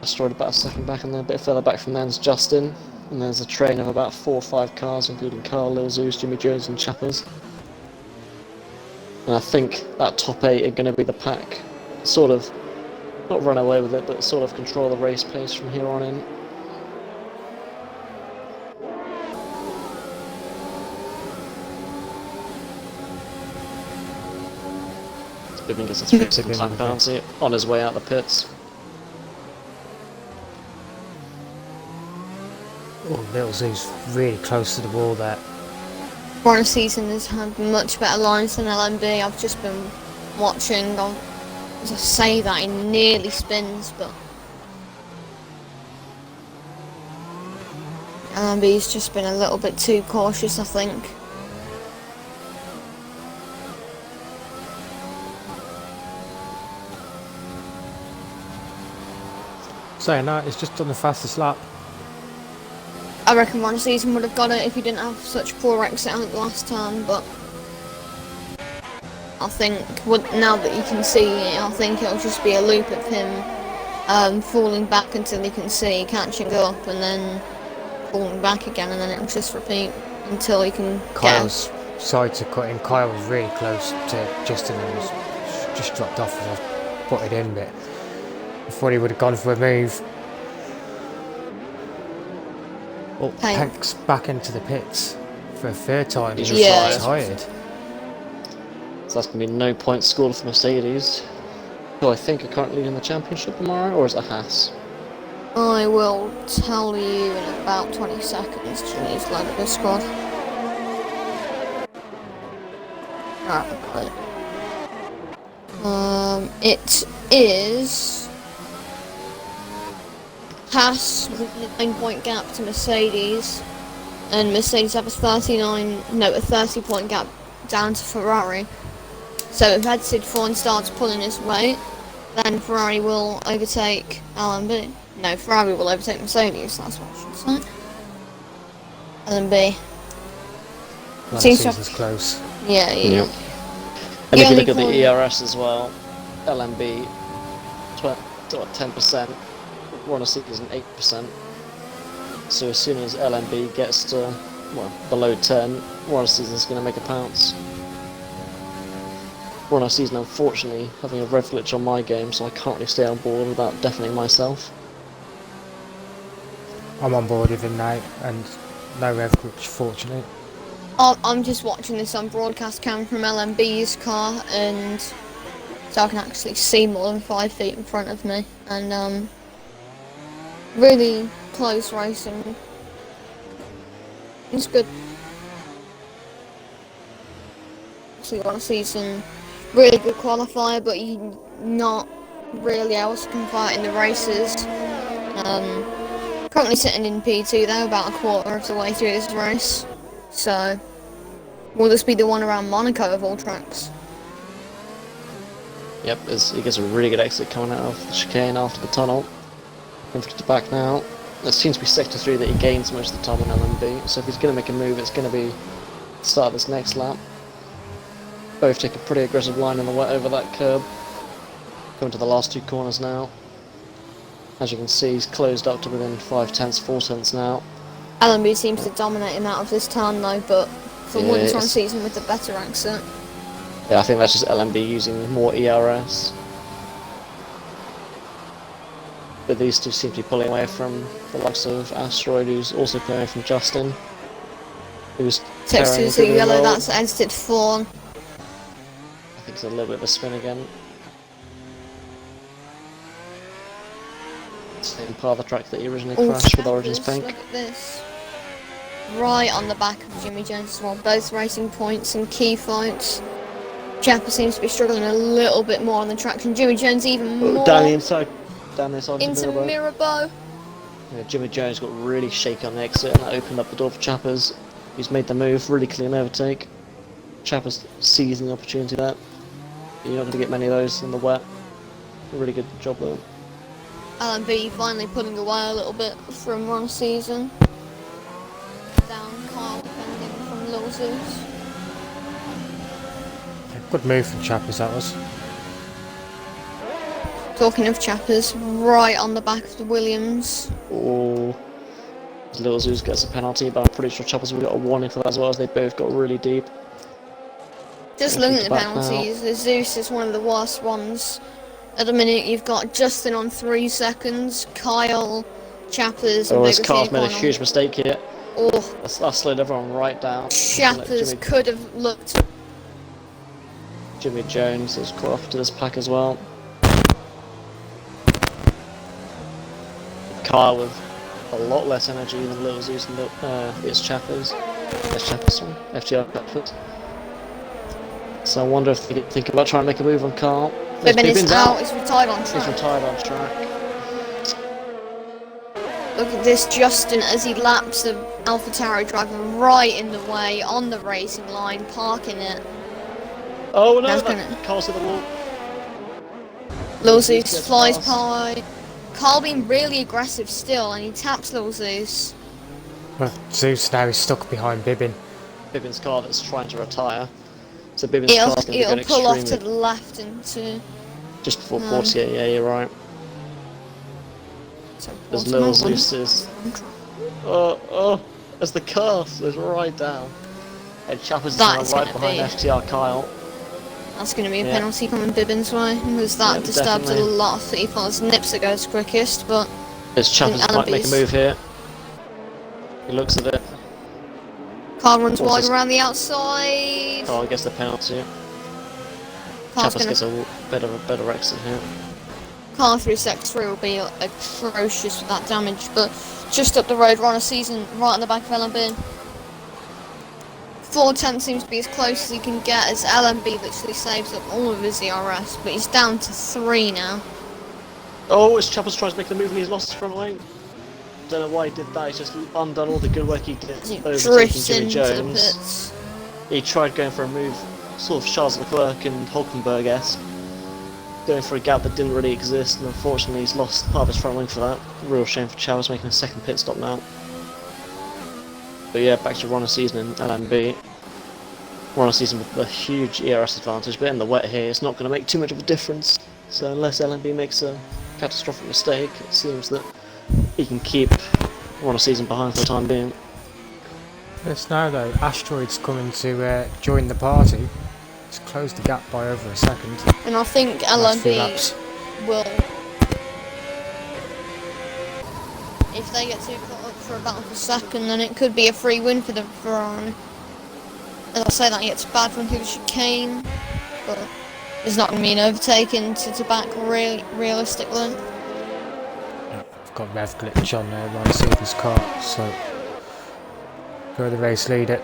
Asteroid about a second back, and then a bit further back from there is Justin. And there's a train of about 4 or 5 cars, including Carl, Lil Zeus, Jimmy Jones and Chappers. And I think that top 8 are going to be the pack. Sort of, not run away with it, but sort of control the race pace from here on in. Bibbin gets a 3-second time penalty on his way out the pits. Oh, Lil Zeus really close to the wall there. Warner Season has had much better lines than LMB. I've just been watching. As I say that, he nearly spins, but LMB's just been a little bit too cautious, I think. Saying that, it's just done the fastest lap. I reckon Ron Season would have got it if he didn't have such poor exit out last time, but I think now that you can see it, I think it'll just be a loop of him falling back until he can see, catching up, and then falling back again, and then it'll just repeat until he can Kyle's side to cut in. Kyle was really close to Justin and was just dropped off as I put it in, but I thought he would have gone for a move. Well, Hank's back into the pits for a third time. He's retired. So that's going to be no points scored for Mercedes, who I think are currently in the championship tomorrow, or is it Haas? I will tell you in about 20 seconds. He's loaded the squad. Right, it is Haas with a 9-point gap to Mercedes, and Mercedes have a 30-point gap down to Ferrari. So if Sid Ford starts pulling his weight, then Ferrari will overtake LMB. No, Ferrari will overtake Mercedes, that's what I should say. LMB. Season's close. Yeah. And if you look at the ERS as well, LMB 10%, Ron Season 8%. So as soon as LMB gets to below 10, Ron Season's going to make a pounce. Ron Season, unfortunately, having a rev glitch on my game, so I can't really stay on board without deafening myself. I'm on board with him now, and no rev glitch, fortunately. I'm just watching this on broadcast cam from LMB's car, and so I can actually see more than 5 feet in front of me, and really close racing. It's good. So Ron Season, really good qualifier, but he's not really able to compete in the races. Currently sitting in P2 though, about a quarter of the way through this race. So, will this be the one around Monaco of all tracks? Yep, he gets a really good exit coming out of the chicane after the tunnel. Into the back now. It seems to be sector 3 that he gains most of the time on LMB, so if he's going to make a move, it's going to be the start of this next lap. Both take a pretty aggressive line in the wet over that curb. Coming to the last 2 corners now. As you can see, he's closed up to within 4 tenths now. LMB seems to dominate him out of this turn though, but for once Ron Season with the better exit. Yeah, I think that's just LMB using more ERS. But these two seem to be pulling away from the likes of Asteroid, who's also pulling away from Justin. Who's Texas to yellow, that's exited Fawn. I think it's a little bit of a spin again. Same part of the track that he originally crashed with Origins Pink. Look at this. Right on the back of Jimmy Jones as well, both racing points and key fights. Jappa seems to be struggling a little bit more on the traction. Jimmy Jones even more. Down the inside into Mirabeau. Yeah, Jimmy Jones got really shaky on the exit, and that opened up the door for Chappas. He's made the move, really clean overtake. Chappas seizing the opportunity there. You're not going to get many of those in the wet. A really good job though. LMB finally pulling away a little bit from Ron Season. Down Kyle defending from Lil Zeus. Good move from Chappas, that was. Talking of Chappas, right on the back of the Williams. Oh, Lil Zeus gets a penalty, but I'm pretty sure Chappas will get a warning for that as well, as they both got really deep. Just looking at the penalties, the Zeus is one of the worst ones. At the minute, you've got Justin on 3 seconds, Kyle, Chappas, and his car's made a huge mistake here. Oh, that slowed everyone right down. Chappas could have looked. Jimmy Jones has caught up to this pack as well. Kyle with a lot less energy than Lil Zeus and it's Chappas. FTR Chappas. So I wonder if they think about trying to make a move on Kyle. Bibbin out, he's retired on track. He's retired on track. Look at this, Justin, as he laps the AlphaTauri driver right in the way, on the racing line, parking it. Oh no, Kyle's to the wall. Lil Zeus flies by. Carl being really aggressive still, and he taps Lil Zeus. Well, Zeus now is stuck behind Bibbin. Bibbin's car that's trying to retire. So Bibbin's car's going to be going It'll pull off to extremely... the left into... Just before 48, yeah, you're right. So There's little Zeus's... as the car slows right down. And Chapper's right behind FTR Kyle. That's going to be a penalty coming Bibbin's way, because that disturbed a lot of people. It's Nips that goes quickest, but... As Chapper's might make a move here. He looks at it. Car runs wide around the outside. Kyle gets the penalty. Chapper's gets a better exit here. Car through Sector 3 will be atrocious with that damage, but just up the road, Runner Season, right on the back of LMB. 410 seems to be as close as he can get, as LMB literally saves up all of his ERS, but he's down to 3 now. Oh, as Chapper's tries to make the move and he's lost his front wing. Don't know why he did that, he's just undone all the good work he did overtaking Jimmy Jones. He tried going for a move, sort of Charles Leclerc and Hulkenberg-esque, going for a gap that didn't really exist, and unfortunately he's lost part of his front wing for that. Real shame for Chavez making a second pit stop now. But yeah, back to Runner Season in LMB. Runner Season with a huge ERS advantage, but in the wet here it's not going to make too much of a difference. So unless LMB makes a catastrophic mistake, it seems that he can keep Runner Season behind for the time being. Yes, now though, Asteroid's coming to join the party. It's closed the gap by over a second. And I think LMB will... If they get too caught up for about a second, then it could be a free win for the Ferrari. As I say that, it's bad when people chicane, but there's not going to be an overtaking to back realistically. I've got rev glitch on there, right, see this car, so go the race leader.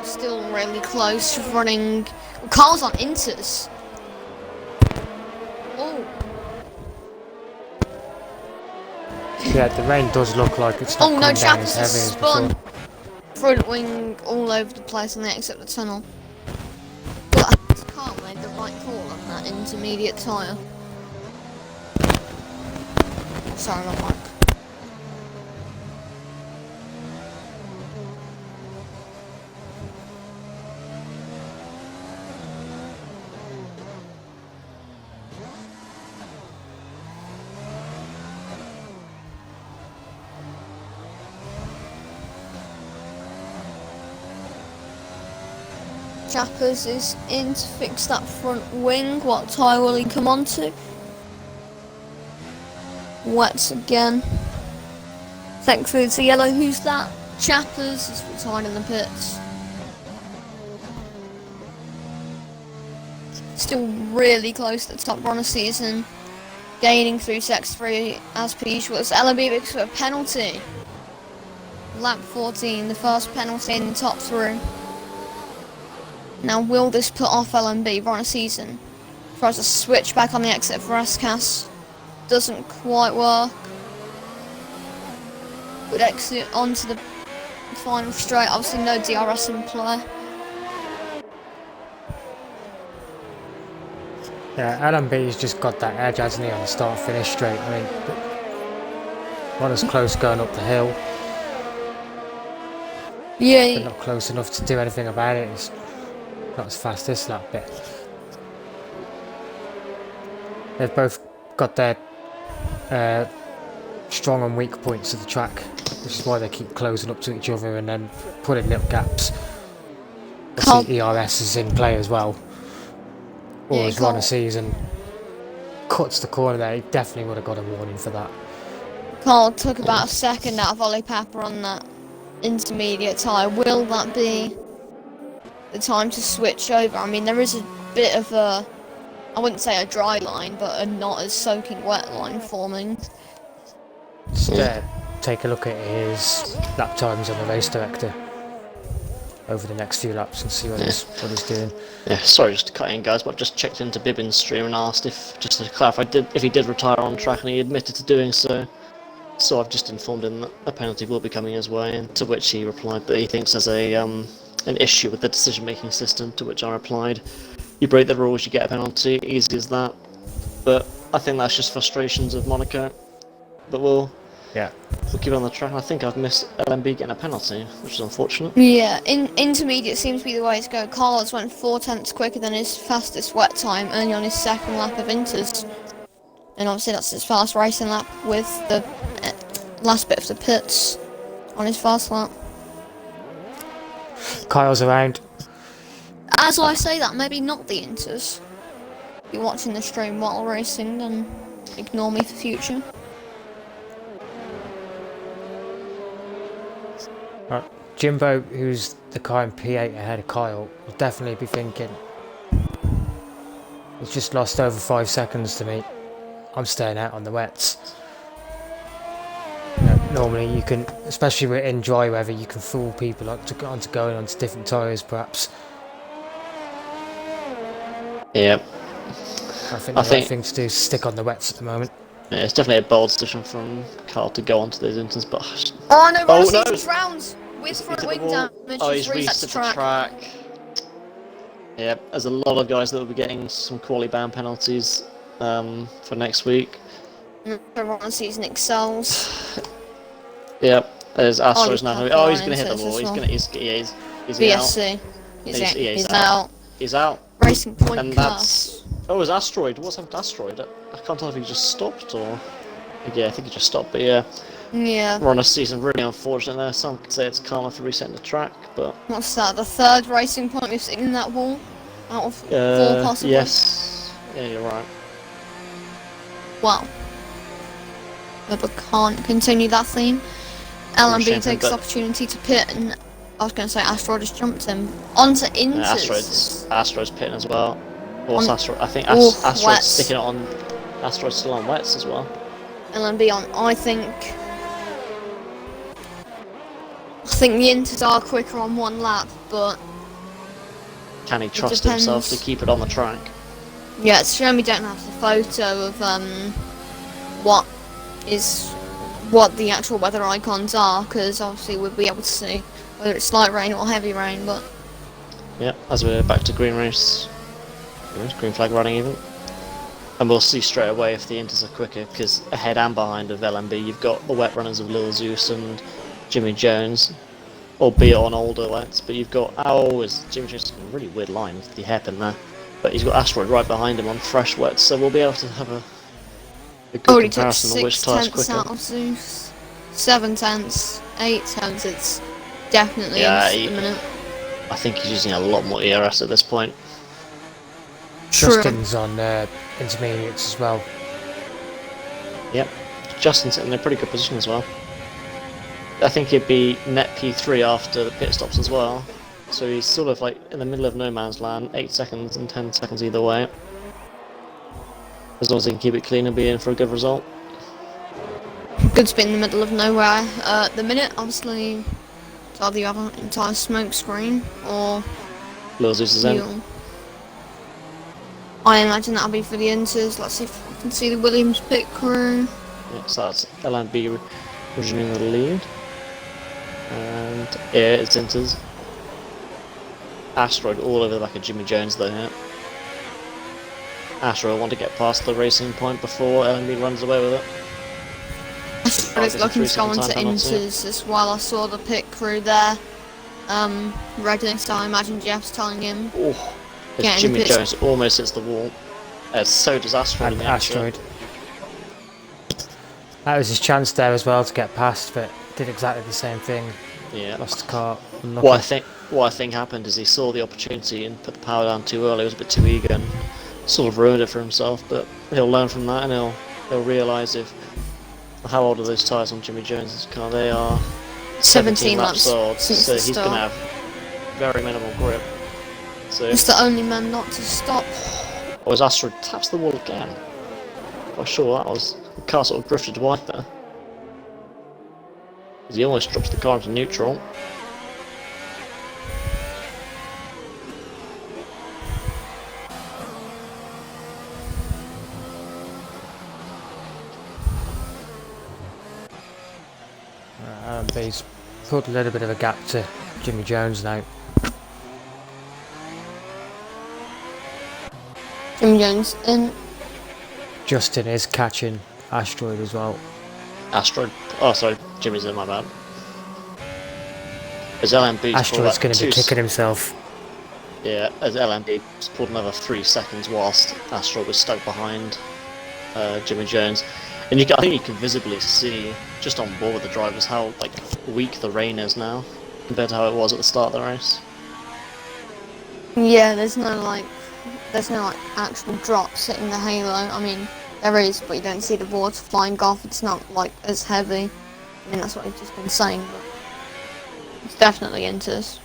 Still really close, running. Well, Carl's on Inters. Oh. Yeah, the rain does look like it's not coming down as heavy as before. Front wing all over the place on the exit of the tunnel. But I think Carl made the right call on that intermediate tyre. Sorry, not Mike. Chappers is in to fix that front wing. What tyre will he come on to? Wets again. Thankfully it's a yellow. Who's that? Chappers is retired in the pits. Still really close to the top Runner Season. Gaining through Sector 3 as per usual. It's LMB because of a penalty. Lap 14, the first penalty in the top 3. Now will this put off LMB? Runner Season tries to switch back on the exit for Raskas. Doesn't quite work. Would exit onto the final straight. Obviously no DRS in play. Yeah, LMB's just got that edge, hasn't he, on the start finish straight. I mean, Runner's close going up the hill. Yeah. But not close enough to do anything about it. It's not as fast this lap bit. They've both got their strong and weak points of the track, which is why they keep closing up to each other and then putting little gaps. The ERS is in play as well. Or as Runner Season cuts the corner there, he definitely would have got a warning for that. Carl took about a second out of Ollie Pepper on that intermediate tyre. Will that be the time to switch over? I mean, there is a bit of a, I wouldn't say a dry line, but a not as soaking wet line forming. Just take a look at his lap times on the race director over the next few laps and see what he's doing. Yeah, sorry just to cut in guys, but I've just checked into Bibbin's stream and asked if, just to clarify, if he did retire on track, and he admitted to doing so. So I've just informed him that a penalty will be coming his way, and to which he replied that he thinks there's an issue with the decision-making system, to which I replied, you break the rules, you get a penalty, easy as that. But I think that's just frustrations of Monaco. But we'll keep it on the track. I think I've missed LMB getting a penalty, which is unfortunate. Yeah, intermediate seems to be the way to go. Carlos went 4/10 quicker than his fastest wet time, only on his second lap of Inters. And obviously that's his fast racing lap with the last bit of the pits on his fast lap. Kyle's around. As I say that, maybe not the Inters. If you're watching the stream while racing, then ignore me for future. Right. Jimbo, who's the car in P8 ahead of Kyle, will definitely be thinking, he's just lost over 5 seconds to me. I'm staying out on the wets. Normally you can, especially in dry weather, you can fool people onto going onto different tyres perhaps. Yeah. I think the right thing to do is stick on the wets at the moment. Yeah, it's definitely a bold decision from Carl to go onto those instants, but... Oh no, Rossi's rounds with front wing damage. Oh, he's reset the track. Yeah, there's a lot of guys that will be getting some quality ban penalties for next week. Rossi's Nick Sells. Yep, there's Astro's now. Oh, he's going to hit the wall. Well. He's VSC. out. He's out. He's out. Racing point and that's... Oh, it's Asteroid. What's happened to Asteroid? I can't tell if he just stopped or... Yeah, I think he just stopped, but yeah. Yeah. We're on a season really unfortunate there. Some could say it's Karma for resetting the track, but... What's that? The third racing point we've seen in that wall? Out of 4 possible? Yes. Yeah, you're right. Well. Webber can't continue that theme. LMB takes the opportunity to pit, and I was going to say Asteroid just jumped him onto Inters. Asteroid's pitting as well. What's Asteroid? I think Asteroid's sticking it on. Asteroid's still on wets as well. LMB on. I think the Inters are quicker on one lap, but can he trust himself to keep it on the track? Yeah, it's a shame we don't have the photo of what the actual weather icons are, because obviously we'll be able to see whether it's light rain or heavy rain. But yeah, as we're back to green race, green flag running even, and we'll see straight away if the Inters are quicker, because ahead and behind of LMB you've got the wet runners of Lil Zeus and Jimmy Jones, albeit on older wets, but you've got Jimmy Jones, a really weird line with the hairpin there, but he's got Asteroid right behind him on fresh wets, so we'll be able to have a good comparison on which tire's quicker. Out of Zeus, 7/10, 8/10. It's definitely at the minute. I think he's using a lot more ERS at this point. Justin's on intermediates as well. Yep, Justin's in a pretty good position as well. I think he'd be net P3 after the pit stops as well. So he's sort of like in the middle of no man's land, 8 seconds and 10 seconds either way. As long as he can keep it clean and be in for a good result. Good to be in the middle of nowhere. At the minute, obviously, it's either you have an entire smoke screen or Lil Zeus is in. I imagine that'll be for the Inters. Let's see if I can see the Williams pit crew. Yeah, so that's LNB resuming the lead. And yeah, it's Inters. Asteroid all over the back of Jimmy Jones though here. Asteroid want to get past the racing point before LNB runs away with it. Asteroid is looking to go into Inters as well. I saw the pit crew there. Ready, so I imagine Jeff's telling him. Oh, Jimmy Jones almost hits the wall. So does Asteroid. And Asteroid. That was his chance there as well to get past, but did exactly the same thing. Yeah. Lost the car. What I think happened is he saw the opportunity and put the power down too early. He was a bit too eager and sort of ruined it for himself. But he'll learn from that, and he'll realise how old are those tyres on Jimmy Jones' car? They are 17 laps old, so he's going to have very minimal grip. So it's the only man not to stop. Oh, as Asteroid taps the wall again. I'm sure that was the car sort of drifted wide there. He almost drops the car into neutral. But he's put a little bit of a gap to Jimmy Jones now. Jimmy Jones in. Justin is catching Asteroid as well. Asteroid. Oh, sorry, Jimmy's in, my bad. As LMB's Asteroid's going to be kicking himself. Yeah, as LMB's pulled another 3 seconds whilst Asteroid was stuck behind Jimmy Jones. And I think you can visibly see, just on board with the drivers, how weak the rain is now compared to how it was at the start of the race. Yeah, there's no actual drops hitting the halo. I mean, there is, but you don't see the water flying off. It's not as heavy. I mean, that's what I've just been saying, but it's definitely into this.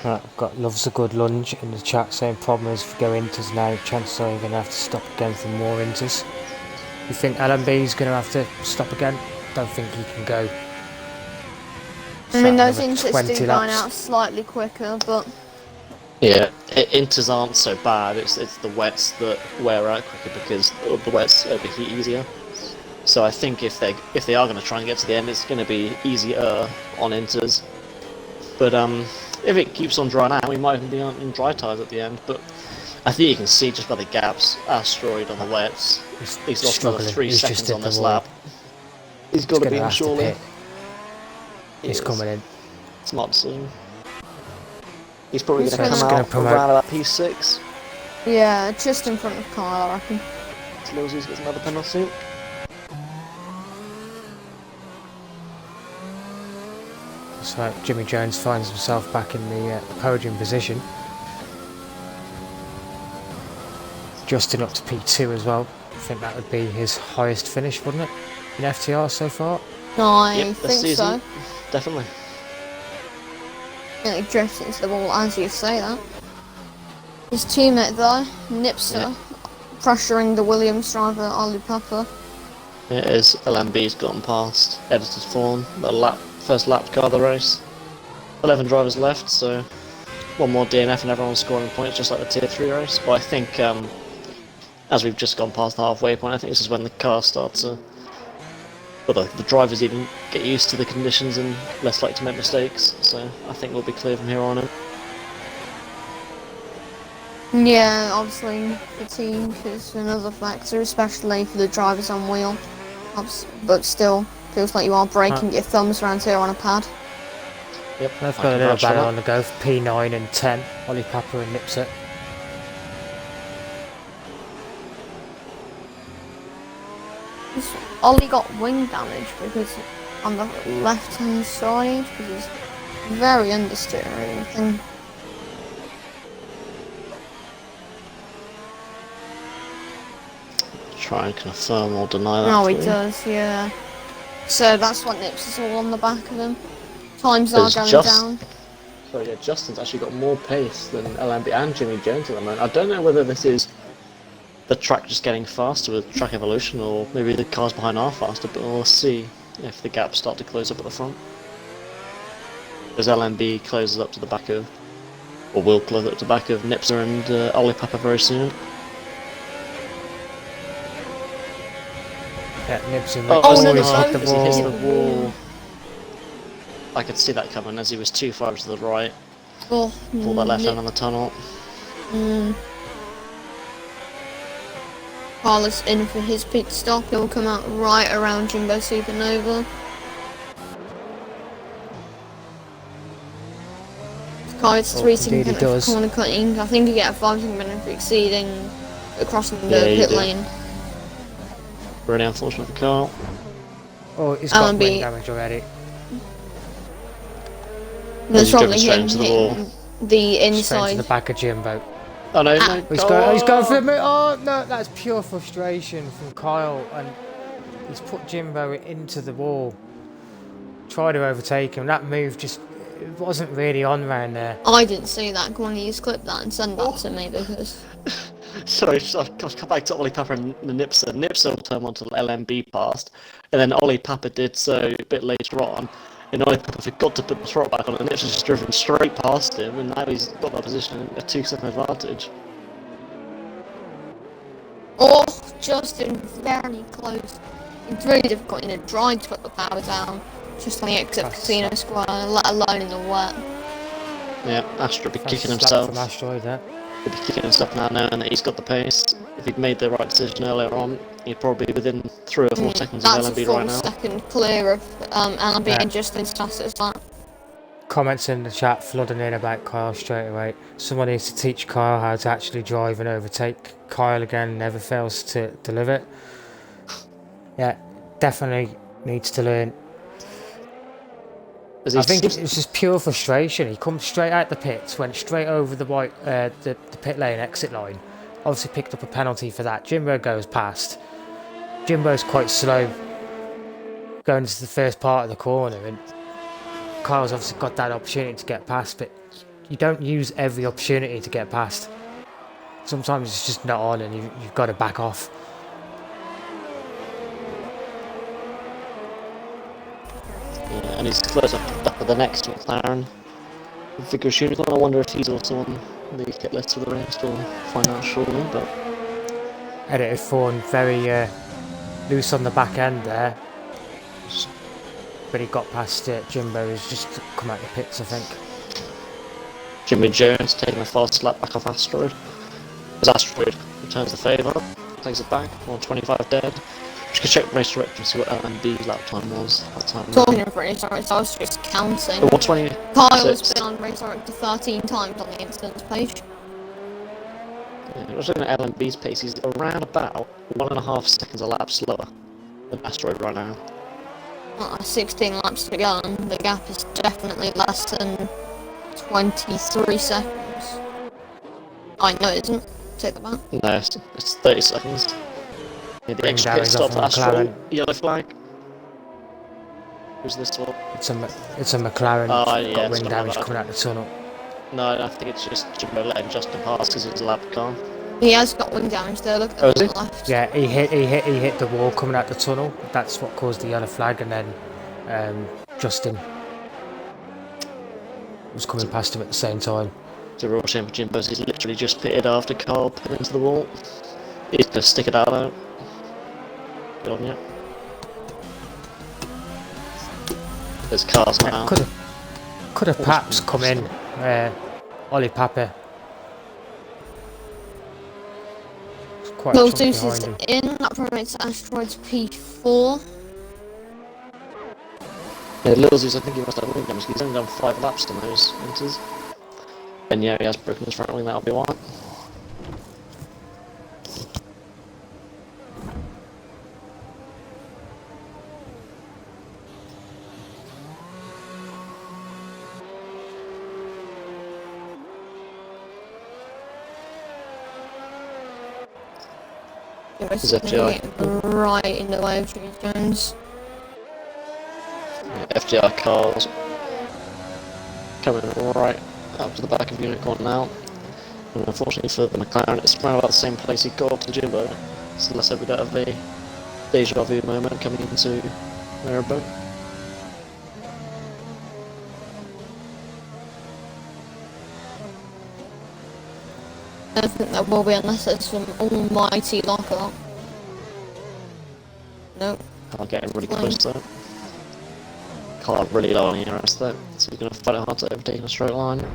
I've got loves a good lunge in the chat saying problem is if we go inters now, chances are you're going to have to stop again for more inters. You think LMB's going to have to stop again? Don't think he can go. I mean, those inters do line out slightly quicker, but... Yeah, inters aren't so bad, it's the wets that wear out quicker because the wets overheat easier. So I think if they are going to try and get to the end, it's going to be easier on inters. But if it keeps on drying out, we might even be in dry tyres at the end. But I think you can see just by the gaps, Asteroid on the wets, he's lost another 3 seconds on this lap. He's got to be in surely. He's coming in. Smart decision. He's probably going to come out around about P6. Yeah, just in front of Kyle, I reckon. Loses gets another penalty. So Jimmy Jones finds himself back in the podium position. Justin up to P2 as well. I think that would be his highest finish, wouldn't it, in FTR so far? No, I think so. Definitely. Yeah, he drifts into the wall as you say that. His teammate though, Nipser, pressuring the Williams driver, Ollie Papa. It is. LMB's gotten past Editor's Fawn, the first lap car of the race. 11 drivers left, so one more DNF and everyone's scoring points just like the Tier 3 race. But I think as we've just gone past the halfway point, I think this is when the car starts to... Well, the drivers even get used to the conditions and less likely to make mistakes, so I think we'll be clear from here on in. Yeah, obviously fatigue is another factor, especially for the drivers on wheel. But still, feels like you are breaking your thumbs around here on a pad. Yep, they've got a little battle on the go for P9 and 10, Ollie Papa and Nipser. Ollie got wing damage because on the left hand side, because he's very understeer or anything. Try and confirm or deny that. No, he does, yeah. So that's what Nips is all on the back of him. Times are going down. So yeah, Justin's actually got more pace than LMB and Jimmy Jones at the moment. I don't know whether this is the track just getting faster with track evolution, or maybe the cars behind are faster, but we'll see if the gaps start to close up at the front. As LMB closes up to the back of, or will close up to the back of Nipser and Ollie Papa very soon. Yeah, Nipser hit the wall. I could see that coming as he was too far to the right. Pull that left hand on the tunnel. Carlos in for his pit stop. He'll come out right around Jimbo Supernova. Carlos 3 second penalty for corner cutting. I think you get a 5 second penalty for exceeding crossing the pit lane. Really unfortunate for Carl. Oh, he's got wing damage already. There's probably him hitting the inside. Straight to the back of Jimbo. Oh no, he's going for a minute. Oh no, that's pure frustration from Kyle, and he's put Jimbo into the wall. Tried to overtake him. That move just wasn't really on round there. I didn't see that. Go on, you just clip that and send that to me because. Sorry, I've come back to Ollie Papa and Nipser. Nipser will turn onto LMB past, and then Ollie Papa did so a bit later on. And Ollie Papa forgot to put the throttle back on, and Nipser's just driven straight past him, and now he's got that position, a 2 second advantage. Justin very close. It's really difficult in a dry to put the power down, just on the exit Casino Square, let alone in the wet. Yeah, Astro be kicking Slap himself. from Asteroid there. He'll be kicking himself now knowing that he's got the pace. If he'd made the right decision earlier on, he'd probably be within 3 or 4 seconds of That's a LMB full right now. second clear of LMB and Justin's fastest lap. Comments in the chat flooding in about Kyle straight away. Someone needs to teach Kyle how to actually drive and overtake. Kyle again never fails to deliver. Yeah, definitely needs to learn. I think it's just pure frustration. He comes straight out the pits, went straight over the the pit lane exit line. Obviously picked up a penalty for that. Jimbo goes past. Jimbo's quite slow going into the first part of the corner, and Kyle's obviously got that opportunity to get past, but you don't use every opportunity to get past. Sometimes it's just not on, and you've got to back off. Yeah, and he's close up for the next McLaren. Vigorous Unicorn. I wonder if he's also on the kit list for the race. We'll find out shortly. But Edited Fawn very loose on the back end there, but he got past Jimbo, who's just come out the pits, I think. Jimmy Jones taking a fast lap back off Asteroid. As Asteroid returns the favour, takes it back, 125 dead. Just gonna check race director and see what LMB's lap time was that time. Talking of race director, I was just counting. 120. Kyle's been on race director 13 times on the incidents page. Yeah, I was looking at LMB's pace, he's around about 1.5 seconds a lap slower than Asteroid right now. 16 laps to go, and the gap is definitely less than 23 seconds. I know it isn't. Take that back. No, it's 30 seconds. Yeah, the extra pit stop for Asteroid, yellow flag. Who's this one? It's a McLaren. Got wing damage coming out the tunnel. No, I think it's just Jimbo letting Justin pass because it's a lap car. He has got wing damage there. Look at the left. Yeah, he hit the wall coming out the tunnel. That's what caused the yellow flag, and then Justin was coming past him at the same time. It's a real shame for Jimbo. He's literally just pitted after Carl put into the wall. He's gonna stick it out though. Good on you. There's cars now. Could have perhaps come in. Ollie Papa. Quite Will Deuce is in. That promotes Asteroid's P4. Yeah, Lil Zeus, I think he must have wing damage. He's only done 5 laps on those enters. And yeah, he has broken his front wing. That'll be why. Is FTR right in the way of Jimmy Jones? Yeah, FTR cars coming right up to the back of Unicorn now. And unfortunately for the McLaren, it's around about the same place he got to Jimbo. So let's hope we don't have a deja vu moment coming into Maribor. I don't think there will be unless there's some almighty lockout. Nope. Can't get him really close though. Can't really low on the ERS though, so he's going to fight it hard to overtake in a straight line.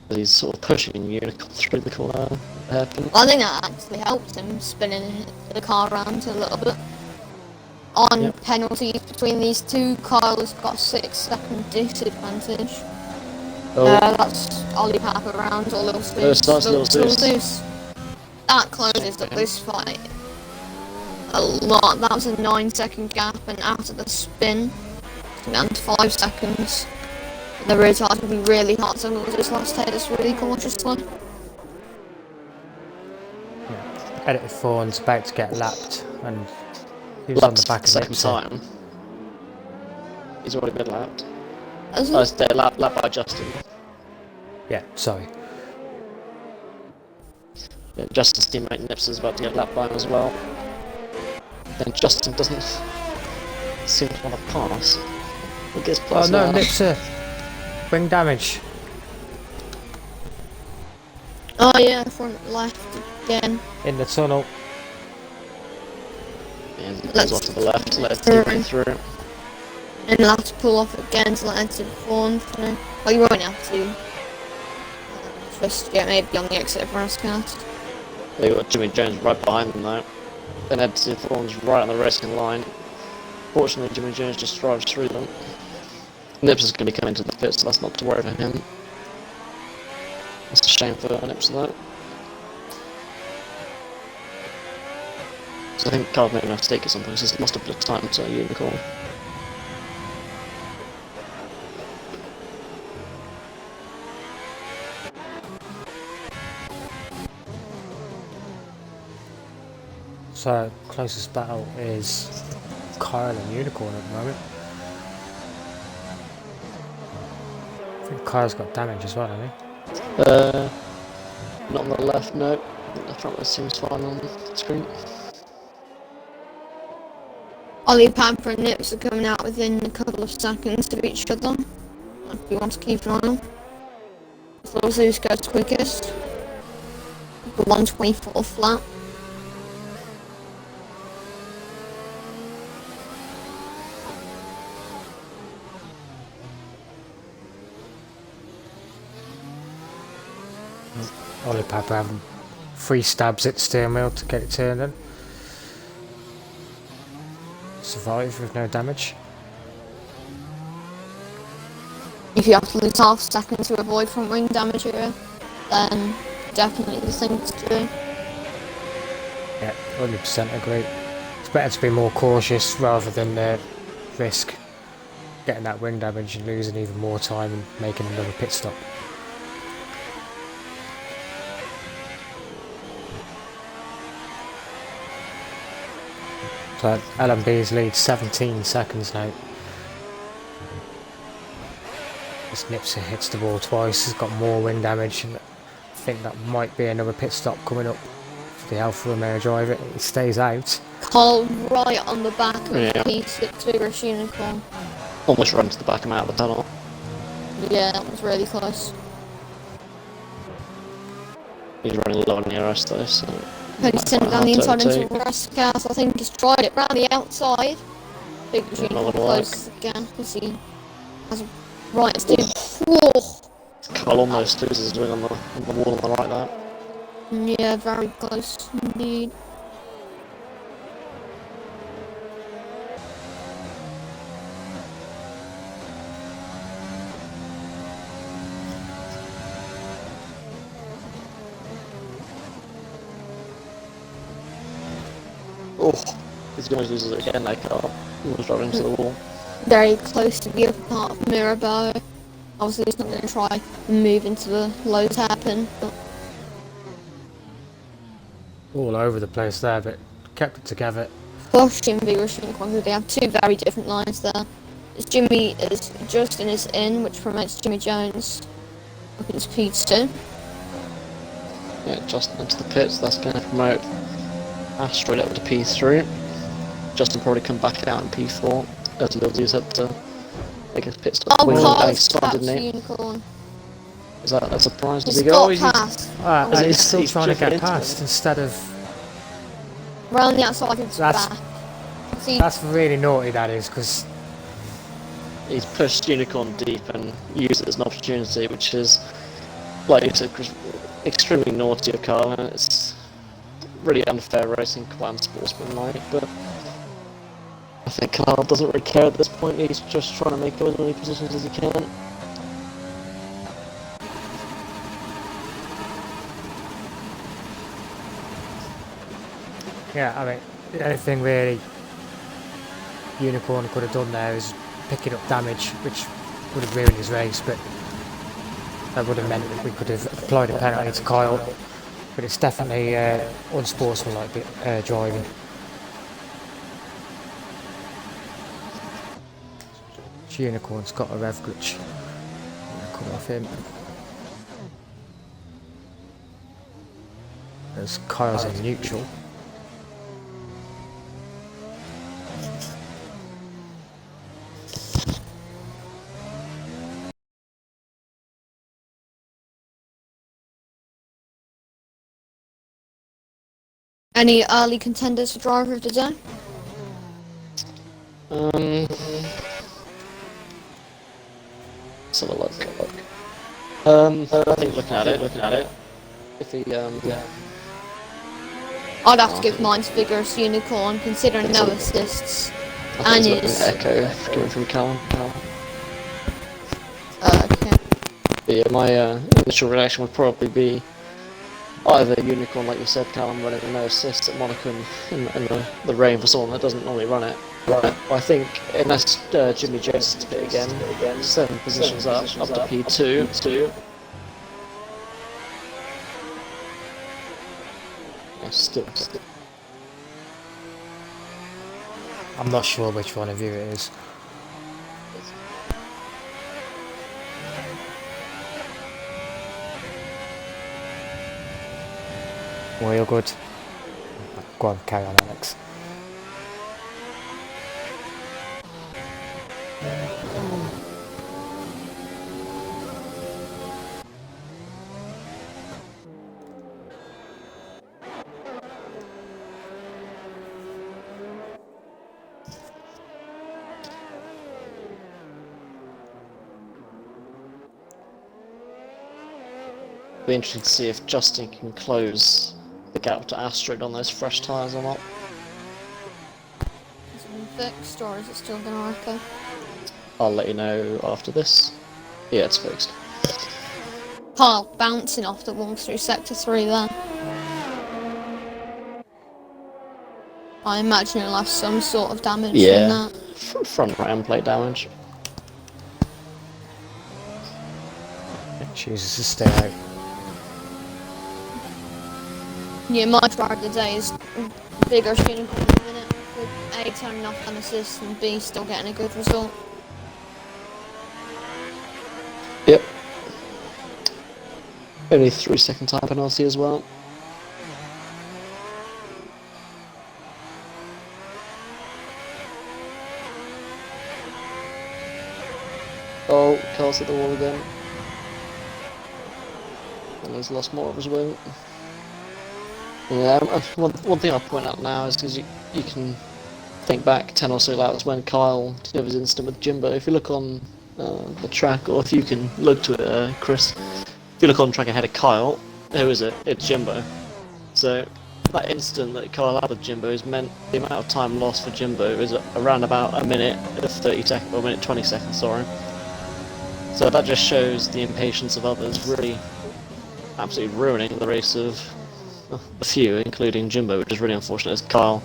But he's sort of pushing Unicorn through the corner hairpin. I think that actually helps him spinning the car around a little bit. On penalties between these two, Kyle's got a 6-second disadvantage. Oh. That's Ollie Papa around, or Lil Zeus. Lil Zeus. That closes up this fight a lot. That was a 9-second gap, and after the spin, it's down to 5 seconds. The rear tires will be really hard, so Lil Zeus last hit is really cautiously. Edited Fawn's about to get lapped, and he was on the back of second time. He's already been lapped. It's lap by Justin. Yeah, sorry. Yeah, Justin's teammate Nips is about to get lapped by him as well. Then Justin doesn't seem to want to pass. He gets past. Oh no, Nips wing damage. Oh yeah, front left again. In the tunnel. Yeah, it goes off to the left, let it take it through. And you'll have to pull off again to let Ed perform through. Well, you won't have to. Just get maybe on the exit of Rascast. They've got Jimmy Jones right behind them though. And Ed Thorne's right on the racing line. Fortunately, Jimmy Jones just drives through them. Nips is going to be coming to the pit, so that's not to worry for him. That's a shame for Nips though. So I think Carl made a mistake or something, so he's lost a bit of time to Unicorn. So, closest battle is Kyle and Unicorn at the moment. I think Kyle's got damage as well, hasn't he? Not on the left, no. The front one seems fine on the screen. Ollie, Pamper and Nips are coming out within a couple of seconds of each other. If you want to keep an eye on them. As long as who goes quickest. The 124 flat. Ollie Papa having 3 stabs at the steering wheel to get it turning. Survive with no damage. If you have to lose half a second to avoid front wing damage here, then definitely the thing to do. Yeah, 100% agree. It's better to be more cautious rather than risk getting that wing damage and losing even more time and making another pit stop. So LMB's lead 17 seconds now. This Nipser hits the wall twice, has got more wing damage, and I think that might be another pit stop coming up for the Alfa Romeo driver. He stays out. Cole right on the back of Yeah. the P6 Unicorn. Almost run to the back of him out of the tunnel. Yeah, that was really close. He's running low on the RS though, so... He's sent it down the hard to inside into overtake. the rest gas. I think he's tried it round the outside. Big Unicorn not gonna work. closes again because he has a right to do. Whoa! Carl almost loses his wing on the wall on the right there. Yeah, very close indeed. Oh, he's going to lose it again, like Carl. Almost driving into the wall. Very close to the upper part of Mirabeau. Obviously, he's not going to try and move into the low hairpin, but All over the place there, but kept it together. Bosch and Vigorous Unicorn, they have two very different lines there. Justin is in, which promotes Jimmy Jones up into P2. Yeah, Justin into the pits, that's going to promote Asteroid up to P3. Justin probably come back out in P4 as Lil D's had to make his pit stop. Oh, Carl's Carl's tapped didn't he? Unicorn. Is that a surprise? Does He's he go? got past. And he's still he's trying to driven get into past him. instead of... Round the outside of his That's- back. See, That's really naughty, that is, because He's pushed Unicorn deep and used it as an opportunity, which is, like you said, extremely naughty of Carl, and it's really unfair racing, quite unsportsmanlike, but I think Carl doesn't really care at this point. He's just trying to make as many positions as he can. yeah, I mean, the only thing really Unicorn could have done there is picking up damage, which would have ruined his race, but that would have meant that we could have applied a penalty to Kyle. But it's definitely unsportsmanlike driving. Unicorn's got a rev glitch. Come off him. As Kyle's in neutral. any early contenders for driver of the day? Let's have a look. I think looking at it, if he I'd have to give mine to Vigorous Unicorn, considering no assists. And his echo coming from Callum. okay. But yeah, my initial reaction would probably be either Unicorn, like you said, Callum, running no assists at Monaco in the rain for someone that doesn't normally run it. Right. I think unless Jimmy Jones is to pit again, 7 positions up to P2. Yeah, still. I'm not sure which one of you it is. Well, you're good. Go on, carry on, Alex. Be interesting to see if Justin can close the gap to Asteroid on those fresh tyres or not. Is it fixed or is it still gonna echo? I'll let you know after this. Yeah, it's fixed. Kyle bouncing off the wall through sector 3 there. I imagine he'll have some sort of damage from that. Front right end plate damage. Chooses to stay out. Yeah, my driver of the day is Vigorous Unicorn in a minute, with A turning off an assist and B still getting a good result. Yep. Only 3-second time penalty as well. Oh, Carl's hit the wall again. And he's lost more of his wing. Yeah, one thing I'll point out now is because you can think back 10 or so laps when Kyle did his incident with Jimbo. If you look on the track, or if you can look to it, Chris, if you look on track ahead of Kyle, who is it? It's Jimbo. So that incident that Kyle had with Jimbo has meant the amount of time lost for Jimbo is around about a minute 30 seconds, or a minute 20 seconds, sorry. So that just shows the impatience of others really absolutely ruining the race of a few, including Jimbo, which is really unfortunate as Kyle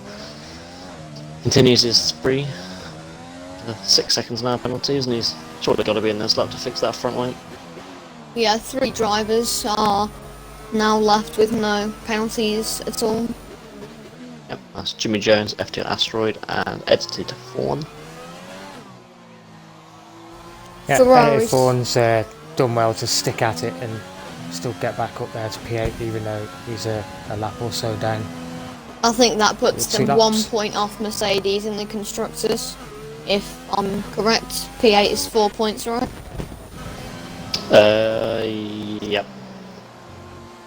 continues his spree. 6 seconds now penalties, and he's surely got to be in this lap to fix that front wing. Yeah, 3 drivers are now left with no penalties at all. Yep, that's Jimmy Jones, FTR Asteroid, and Edited Fawn. Yeah, Ferraris. Fawn's done well to stick at it and still get back up there to P8, even though he's a lap or so down. I think that puts Two them laps. 1 point off Mercedes in the constructors. If I'm correct, P8 is 4 points, right? Yep.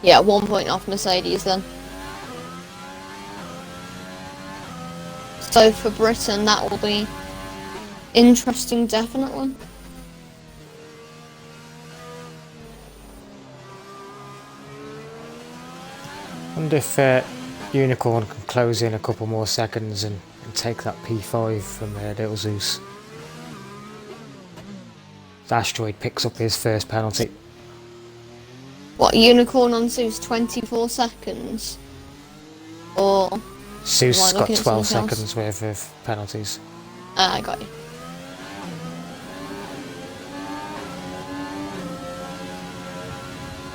Yeah, 1 point off Mercedes then. So for Britain, that will be interesting, definitely. I wonder if Unicorn can close in a couple more seconds and take that P5 from Little Zeus. The Asteroid picks up his first penalty. What, Unicorn on Zeus 24 seconds? Or... Zeus Am I got looking at 12 something else? seconds worth of penalties. I got you.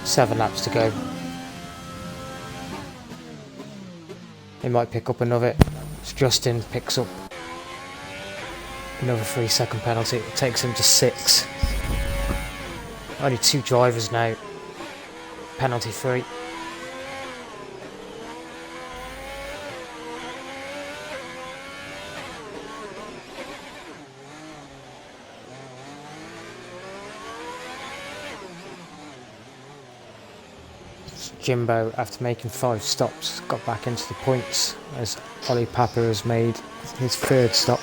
Seven laps to go. He might pick up another. Justin picks up another 3-second penalty. It takes him to 6. Only 2 drivers now. Penalty free. Jimbo, after making 5 stops, got back into the points as Ollie Papa has made his 3rd stop.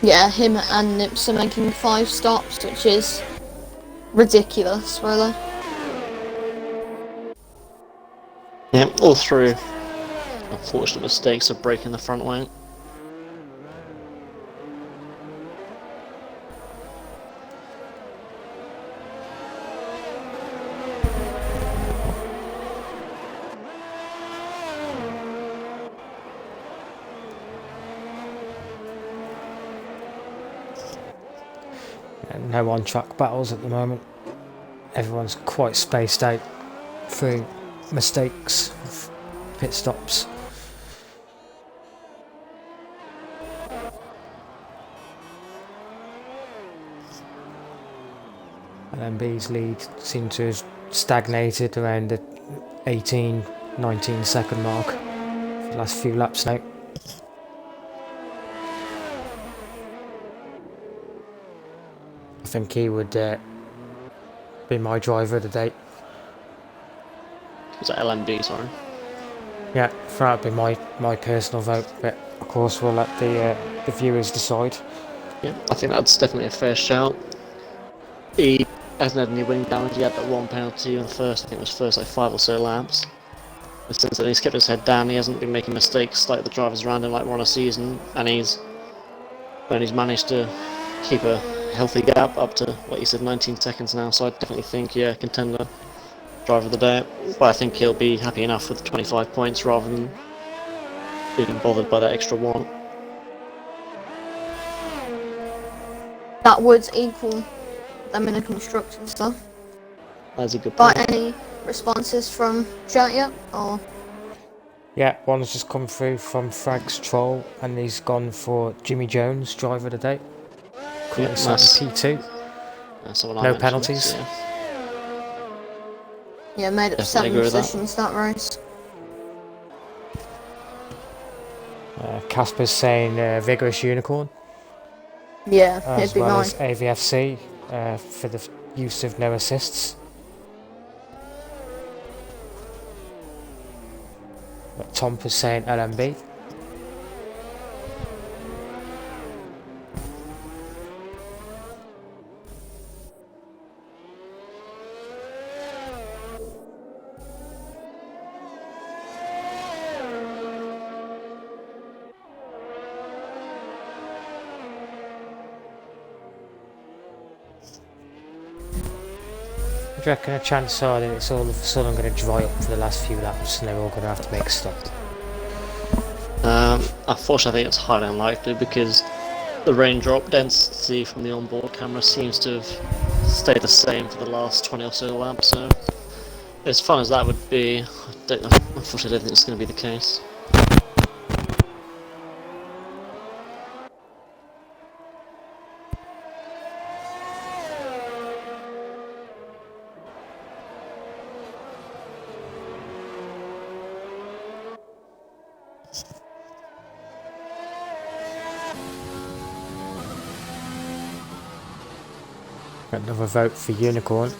Yeah, him and Nips are making 5 stops, which is ridiculous, really. Yeah, all through unfortunate mistakes of breaking the front wing. And no on-track battles at the moment. Everyone's quite spaced out through mistakes, pit stops. LMB's lead seemed to have stagnated around the 18-19 second mark for the last few laps now. I think he would be my driver of the day. Was that LMB, sorry? Yeah, that would be my personal vote, but of course we'll let the viewers decide. Yeah, I think that's definitely a fair shout. He hasn't had any wing damage. He had that one penalty in the first, I think it was first like 5 or so laps. But since then he's kept his head down, he hasn't been making mistakes like the drivers around him like we're on a season, and he's managed to keep a healthy gap up to, what you said, 19 seconds now, so I definitely think, yeah, contender, driver of the day. But I think he'll be happy enough with 25 points rather than being bothered by that extra one. That would equal them in a construction stuff. That's a good point. But any responses from chat yet? Or Yeah, one's just come through from Frags Troll, and he's gone for Jimmy Jones, driver of the day. Yeah, nice. P2. No penalties. yeah, made up 7 positions that race. Casper's saying Vigorous Unicorn. Yeah, as it'd be well mine. as AVFC for the use of no assists. Tom is saying LMB. Do you reckon a chance are that it's all of a sudden going to dry up for the last few laps and they're all going to have to make a stop? Unfortunately, I think it's highly unlikely because the raindrop density from the onboard camera seems to have stayed the same for the last 20 or so laps, so as fun as that would be, unfortunately I don't think it's going to be the case. Another vote for Unicorn.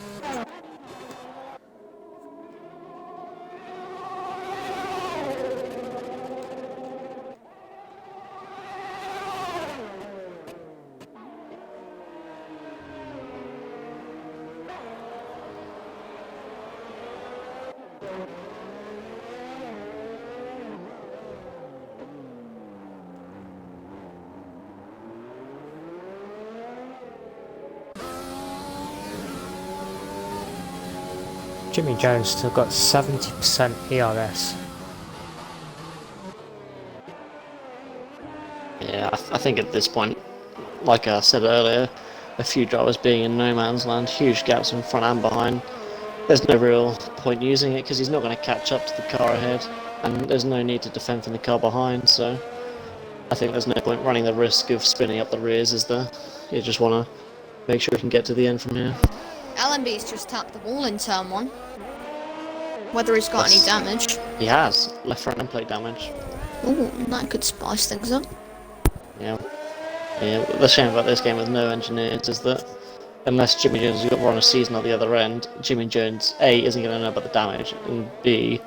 Jimmy Jones still got 70% ERS. Yeah, I think at this point, like I said earlier, a few drivers being in no man's land, huge gaps in front and behind, there's no real point using it because he's not going to catch up to the car ahead, and there's no need to defend from the car behind, so I think there's no point running the risk of spinning up the rears, is there? You just want to make sure you can get to the end from here. LMB's just tapped the wall in turn 1. Whether he's got any damage. He has. Left front end plate damage. Ooh, that could spice things up. Yeah. The shame about this game with no engineers is that unless Jimmy Jones has got run a season at the other end, Jimmy Jones, A, isn't going to know about the damage, and B,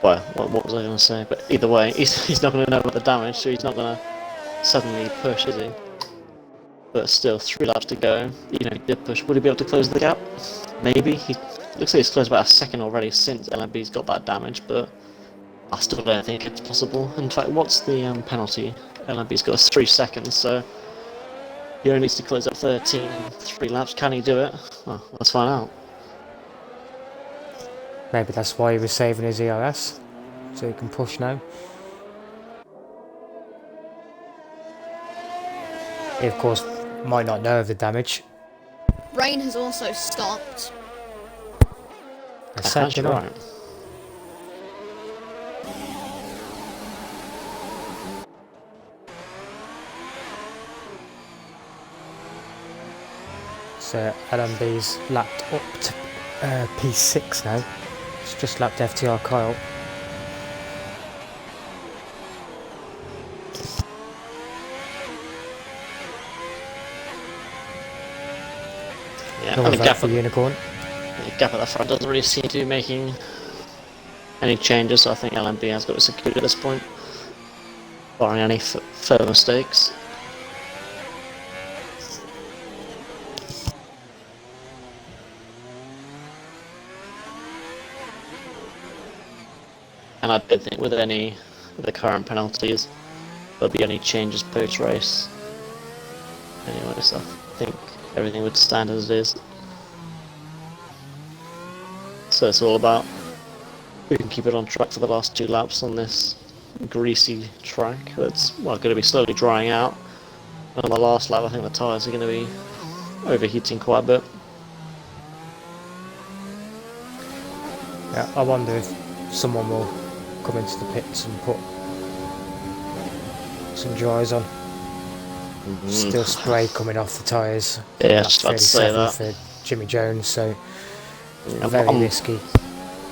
well, what was I going to say? But either way, he's not going to know about the damage, so he's not going to suddenly push, is he? But still, 3 laps to go. Even if he did push, would he be able to close the gap? Maybe. He looks like he's closed about a second already since LMB's got that damage, but I still don't think it's possible. In fact, what's the penalty? LMB's got 3 seconds, so he only needs to close at 13, 3 laps. Can he do it? Well, let's find out. Maybe that's why he was saving his ERS, so he can push now. He of course might not know of the damage. Rain has also stopped. That's actually right. So LMB's lapped up to P6 now. It's just lapped FTR Kyle. Yeah, No and the vote for Unicorn. The gap at the front doesn't really seem to be making any changes, so I think LMB has got it secured at this point, barring any further mistakes. And I don't think with any of the current penalties there'll be any changes post-race. Anyway, so I think everything would stand as it is. So it's all about who can keep it on track for the last 2 laps on this greasy track that's going to be slowly drying out. And on the last lap I think the tyres are going to be overheating quite a bit. Yeah, I wonder if someone will come into the pits and put some dries on. Still spray coming off the tyres. Yeah, just about to say that. For Jimmy Jones, so yeah, very risky.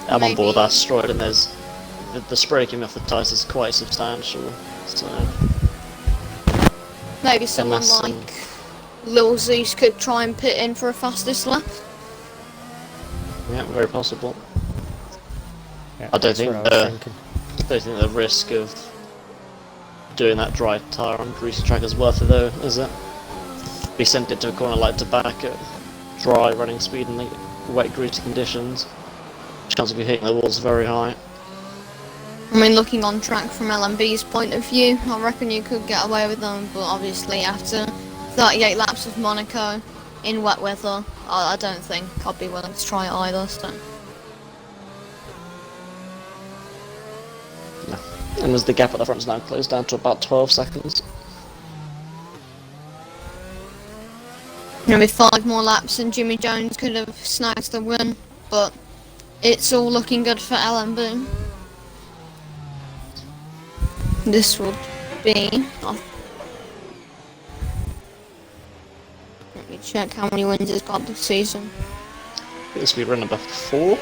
I'm on board that stride, and there's the spray coming off the tyres is quite substantial. So maybe someone like Lil Zeus could try and pit in for a fastest lap. Yeah, very possible. Yeah, I don't think the risk of doing that dry tyre on greasy track is worth it though, is it? We sent it to a corner like to back at dry running speed in the wet greasy conditions. Chance of you hitting the walls very high. I mean, looking on track from LMB's point of view, I reckon you could get away with them, but obviously after 38 laps of Monaco in wet weather, I don't think I'd be willing to try it either, so. No. And as the gap at the front's now closed down to about 12 seconds. Maybe 5 more laps and Jimmy Jones could have snagged the win, but it's all looking good for LMB. This would be... let me check how many wins he's got this season. This will be run number 4?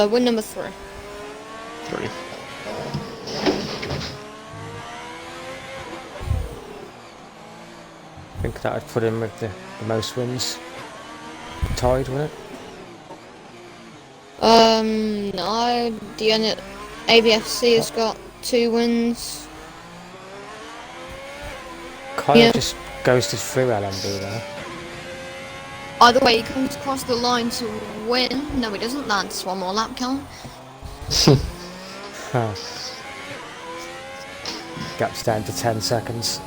Win number 3. 3. I think that would put him with the most wins. Tied, wouldn't it? No, the ABFC has got 2 wins. Kyle just ghosted through LMB there. Either way, he comes across the line to win. No, he doesn't. That's 1 more lap count. Huh. Gap's down to 10 seconds.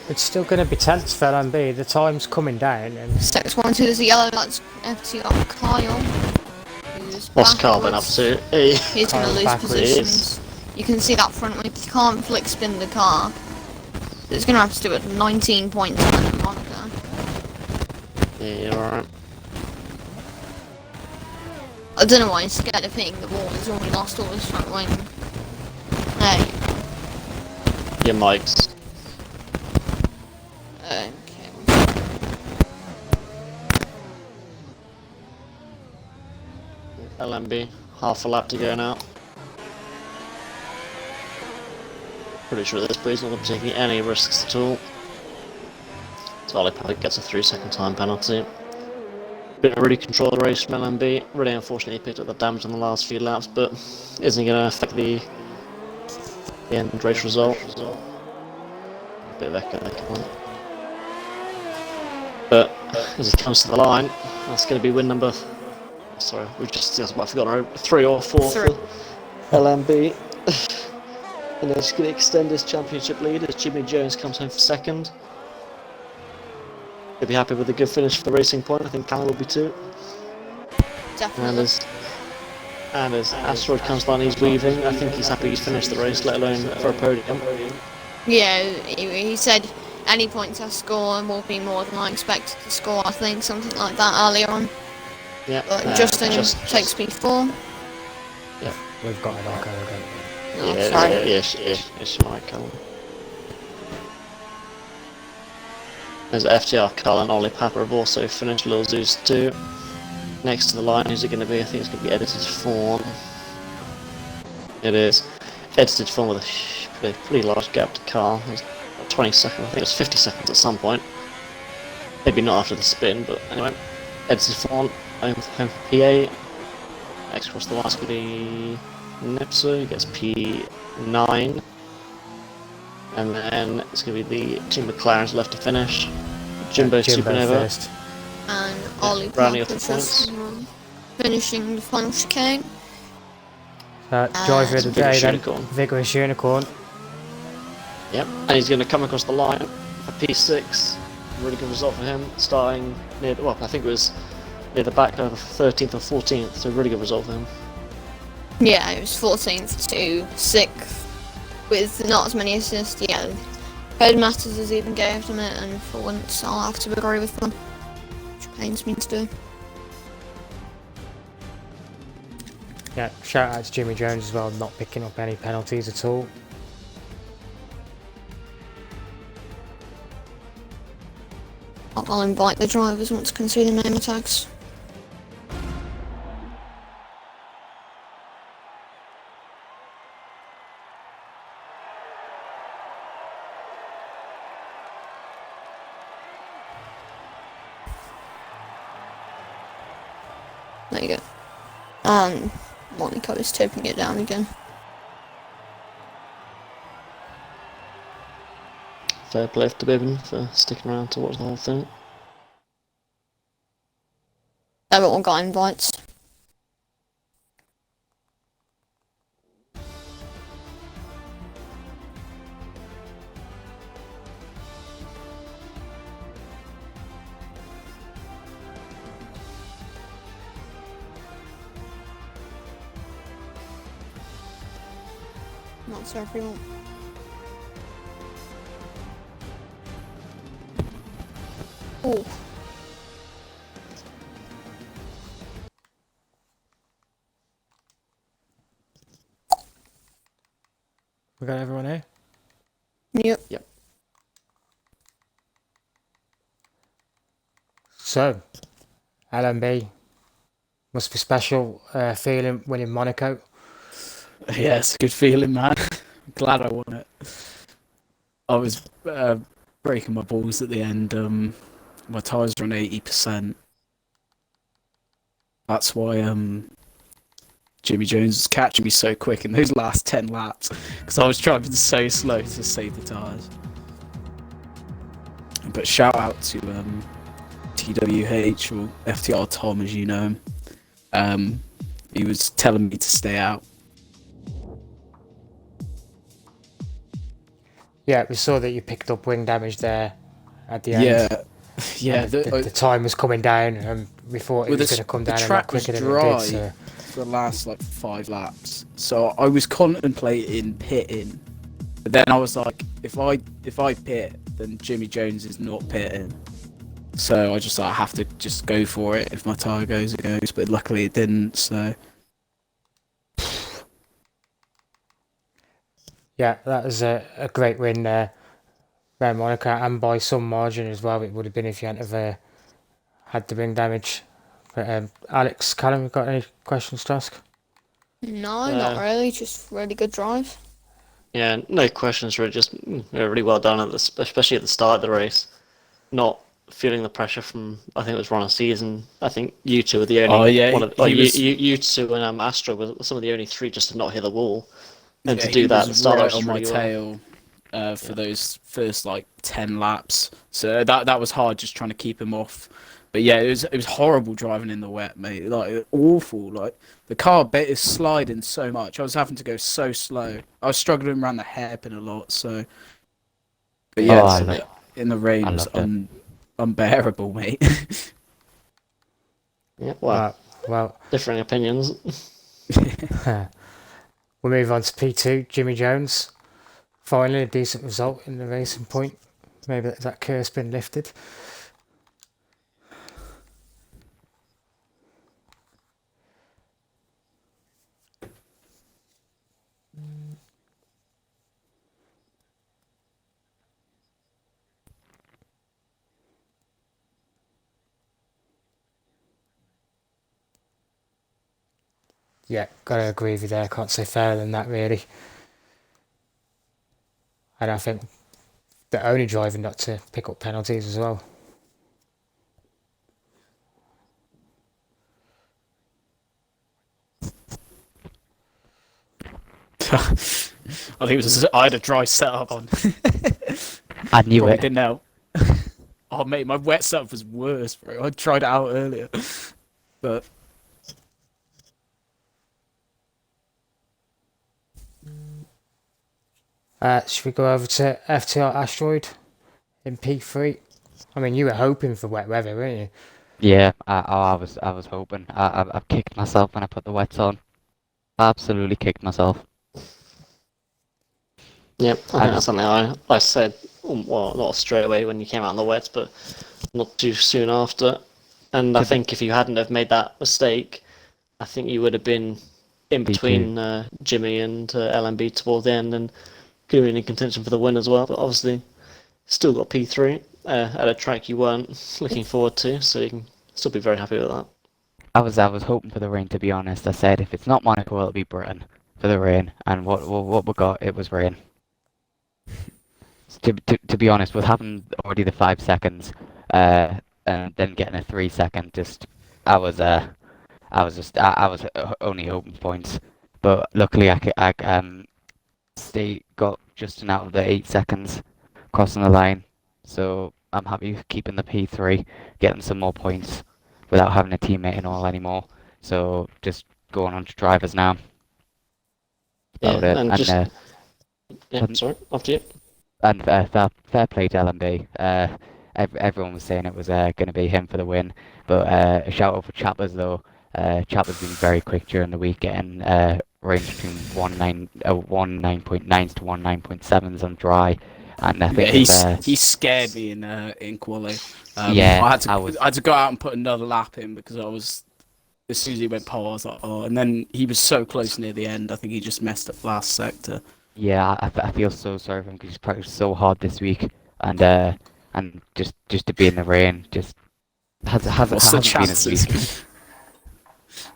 It's still going to be tense for LMB. The time's coming down. And 6-1-2, there's a yellow, that's FTR Kyle. What's Kyle been up to? He's going to lose positions. You can see that front wing, you can't flick spin the car. It's going to have to do it 19 points on Monaco. Yeah, you're alright. I don't know why he's scared of hitting the wall, he's already lost all his front wing. Hey. Your mics. Okay. LMB, half a lap to go now. Pretty sure this breeze not going to be taking any risks at all. So Ollie Papa gets a 3-second time penalty. Didn't really control the race from LMB. Really unfortunately he picked up the damage on the last few laps, but isn't going to affect the end race result. A bit of echo there. But as he comes to the line, that's going to be win number. Sorry, we just I forgot 3 or 4 for LMB. And they're just going to extend his championship lead as Jimmy Jones comes home for second. He'll be happy with a good finish for the Racing Point. I think Callum will be too. Definitely. And as Asteroid comes down, he's weaving. I think he's happy he's finished the race, let alone for a podium. Yeah, he said any points I score will be more than I expected to score. I think something like that earlier on. Yeah. But Justin takes P4. Yeah. We've got an echo again. Oh, sorry. Yes, Mike Callum. There's FTR, Carl and Ollie Papa have also finished. Lil Zeus too. Next to the line, who's it going to be? I think it's going to be edited form. It is. Edited form with a pretty large gap to Carl. It was 20 seconds, I think it was 50 seconds at some point. Maybe not after the spin, but anyway. Edited form, home for PA. Next across the line is going to be Nipser, he gets P9. And then it's going to be the two McLarens left to finish. Jimbo's Supernova. First. And Ollie rounding off the just finishing the final chicane. Driver of the day then, Vigorous Unicorn. Yep, and he's going to come across the line for P6. Really good result for him, starting near, well, I think it was near the back of 13th or 14th, so really good result for him. Yeah, it was 14th to 6th with not as many assists. Yeah, Codemasters has even gave them it, and for once I'll have to agree with them, which pains me to do. Yeah, shout out to Jimmy Jones as well, not picking up any penalties at all. I'll invite the drivers once I can see the name tags. There you go. And Monaco is tipping it down again. Fair play to Bibbin for sticking around to watch the whole thing. Everyone got invites. Not so everyone. Oh. We got everyone here? Yep. So, LMB must be special feeling winning Monaco. Yeah, it's a good feeling, man. I'm glad I won it. I was breaking my balls at the end. My tyres were on 80%. That's why Jimmy Jones was catching me so quick in those last 10 laps, because I was driving so slow to save the tyres. But shout out to TWH, or FTR Tom, as you know him. He was telling me to stay out. Yeah, we saw that you picked up wing damage there at the end. Yeah. The time was coming down, and we thought it was going to come down a lot quicker than it did. So. For the last like 5 laps, so I was contemplating pitting, but then I was like, if I pit, then Jimmy Jones is not pitting, so I just have to just go for it. If my tyre goes, it goes, but luckily it didn't. So yeah, that was a great win there, around Monaco, and by some margin as well. It would have been if you hadn't have had the wing damage. But Alex, Callum, you got any questions to ask? No, not really. Just really good drive. Yeah, no questions really. Just really well done especially at the start of the race. not feeling the pressure from, I think it was Ron season. I think you two were the only Oh yeah, one of, he you, was. you two and Astro were some of the only three just to not hit the wall. And Yeah, to he do that at was the start, that right was on just my really well. tail for Yeah. those first like 10 laps. So that was hard, just trying to keep him off. But yeah, it was horrible driving in the wet, mate. Like awful. Like the car bit is sliding so much. I was having to go so slow. I was struggling around the hairpin a lot. So, but Oh, yeah, in the I rain was loved it. unbearable, mate. Yeah, well, Well, differing opinions. we'll move on to P2. Jimmy Jones. Finally, a decent result in the Racing Point. Maybe that curse been lifted. Yeah, gotta agree with you there. Can't say fairer than that, really. And I think the only driver not to pick up penalties as well. I think it was. I had a dry setup on. I knew Probably it. didn't help. Oh mate, my wet setup was worse, bro. I tried it out earlier, but Should we go over to FTR Asteroid in P3? I mean, you were hoping for wet weather, weren't you? Yeah, I was hoping. I kicked myself when I put the wets on. Absolutely kicked myself. Yep, I I think that's was, something I said, well, not straight away when you came out on the wets, but not too soon after. And I to think if you hadn't have made that mistake, I think you would have been in P2. between Jimmy and LMB towards the end and could have been in contention for the win as well. But obviously, still got P3 at a track you weren't looking forward to, so you can still be very happy with that. I was hoping for the rain, to be honest. I said if it's not Monaco, it'll be Britain for the rain. And what we got, it was rain. To be honest, with having already the 5 seconds, and then getting a 3 second, just I was I was only hoping points. But luckily, they got just an out of the 8 seconds crossing the line. So I'm happy keeping the P3, getting some more points without having a teammate and all anymore. So just going on to drivers now. Yeah, About it. and just yeah, pardon? sorry, after you. And fair play to LMB. Everyone was saying it was going to be him for the win, but a shout out for Chappers though. Chappers been very quick during the week, getting range between 19.9s to 19.7s on dry, and I think he scared me in quali. Yeah, I had to go out and put another lap in because as soon as he went pole, I was like, oh, and then he was so close near the end. I think he just messed up last sector. Yeah, I feel so sorry for him because he's practiced so hard this week, and just to be in the rain just hasn't been his week.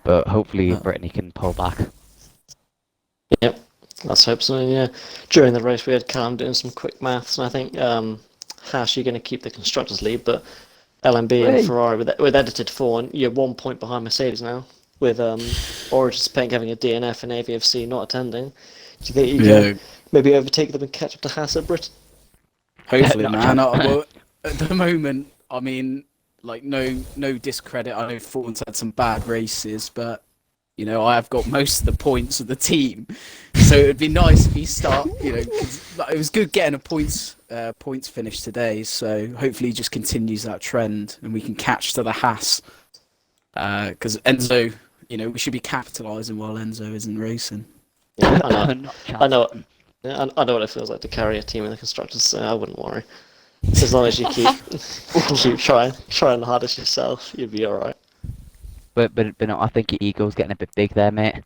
But hopefully Brittany can pull back. Yep, let's hope so. Yeah, during the race we had Callum doing some quick maths, and I think Hash, you're going to keep the constructors lead, but LMB and Ferrari with edited form, you're 1 point behind Mercedes now, with Origins Paint having a DNF and AVFC not attending. Do you think you can maybe overtake them and catch up to Haas at Britain? Hopefully, man. Well, at the moment, I mean, like no discredit. I know Thorn's had some bad races, but you know I have got most of the points of the team, so it would be nice if he start. You know, 'cause, like, it was good getting a points finish today. So hopefully he just continues that trend and we can catch to the Haas. Because Enzo, you know, we should be capitalising while Enzo isn't racing. Yeah, I know. Yeah, I know what it feels like to carry a team in the constructors, so I wouldn't worry. As long as you keep trying the hardest yourself, you'll be alright. But no, I think your ego's getting a bit big there, mate.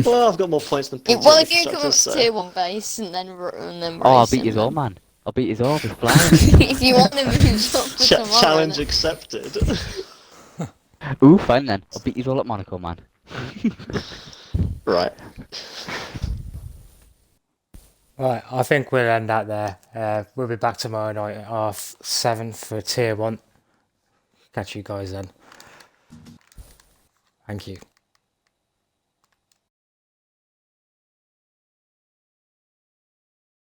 Well, I've got more points than points. Well, if you come up to tier 1 base and then race I'll beat you all, man. I'll beat you all with flying. If you want to move up for tomorrow, challenge then. accepted. Ooh, fine then. I'll beat you all at Monaco, man. Right. Right, I think we'll end that there. We'll be back tomorrow night at 7:30 for Tier 1. Catch you guys then. Thank you.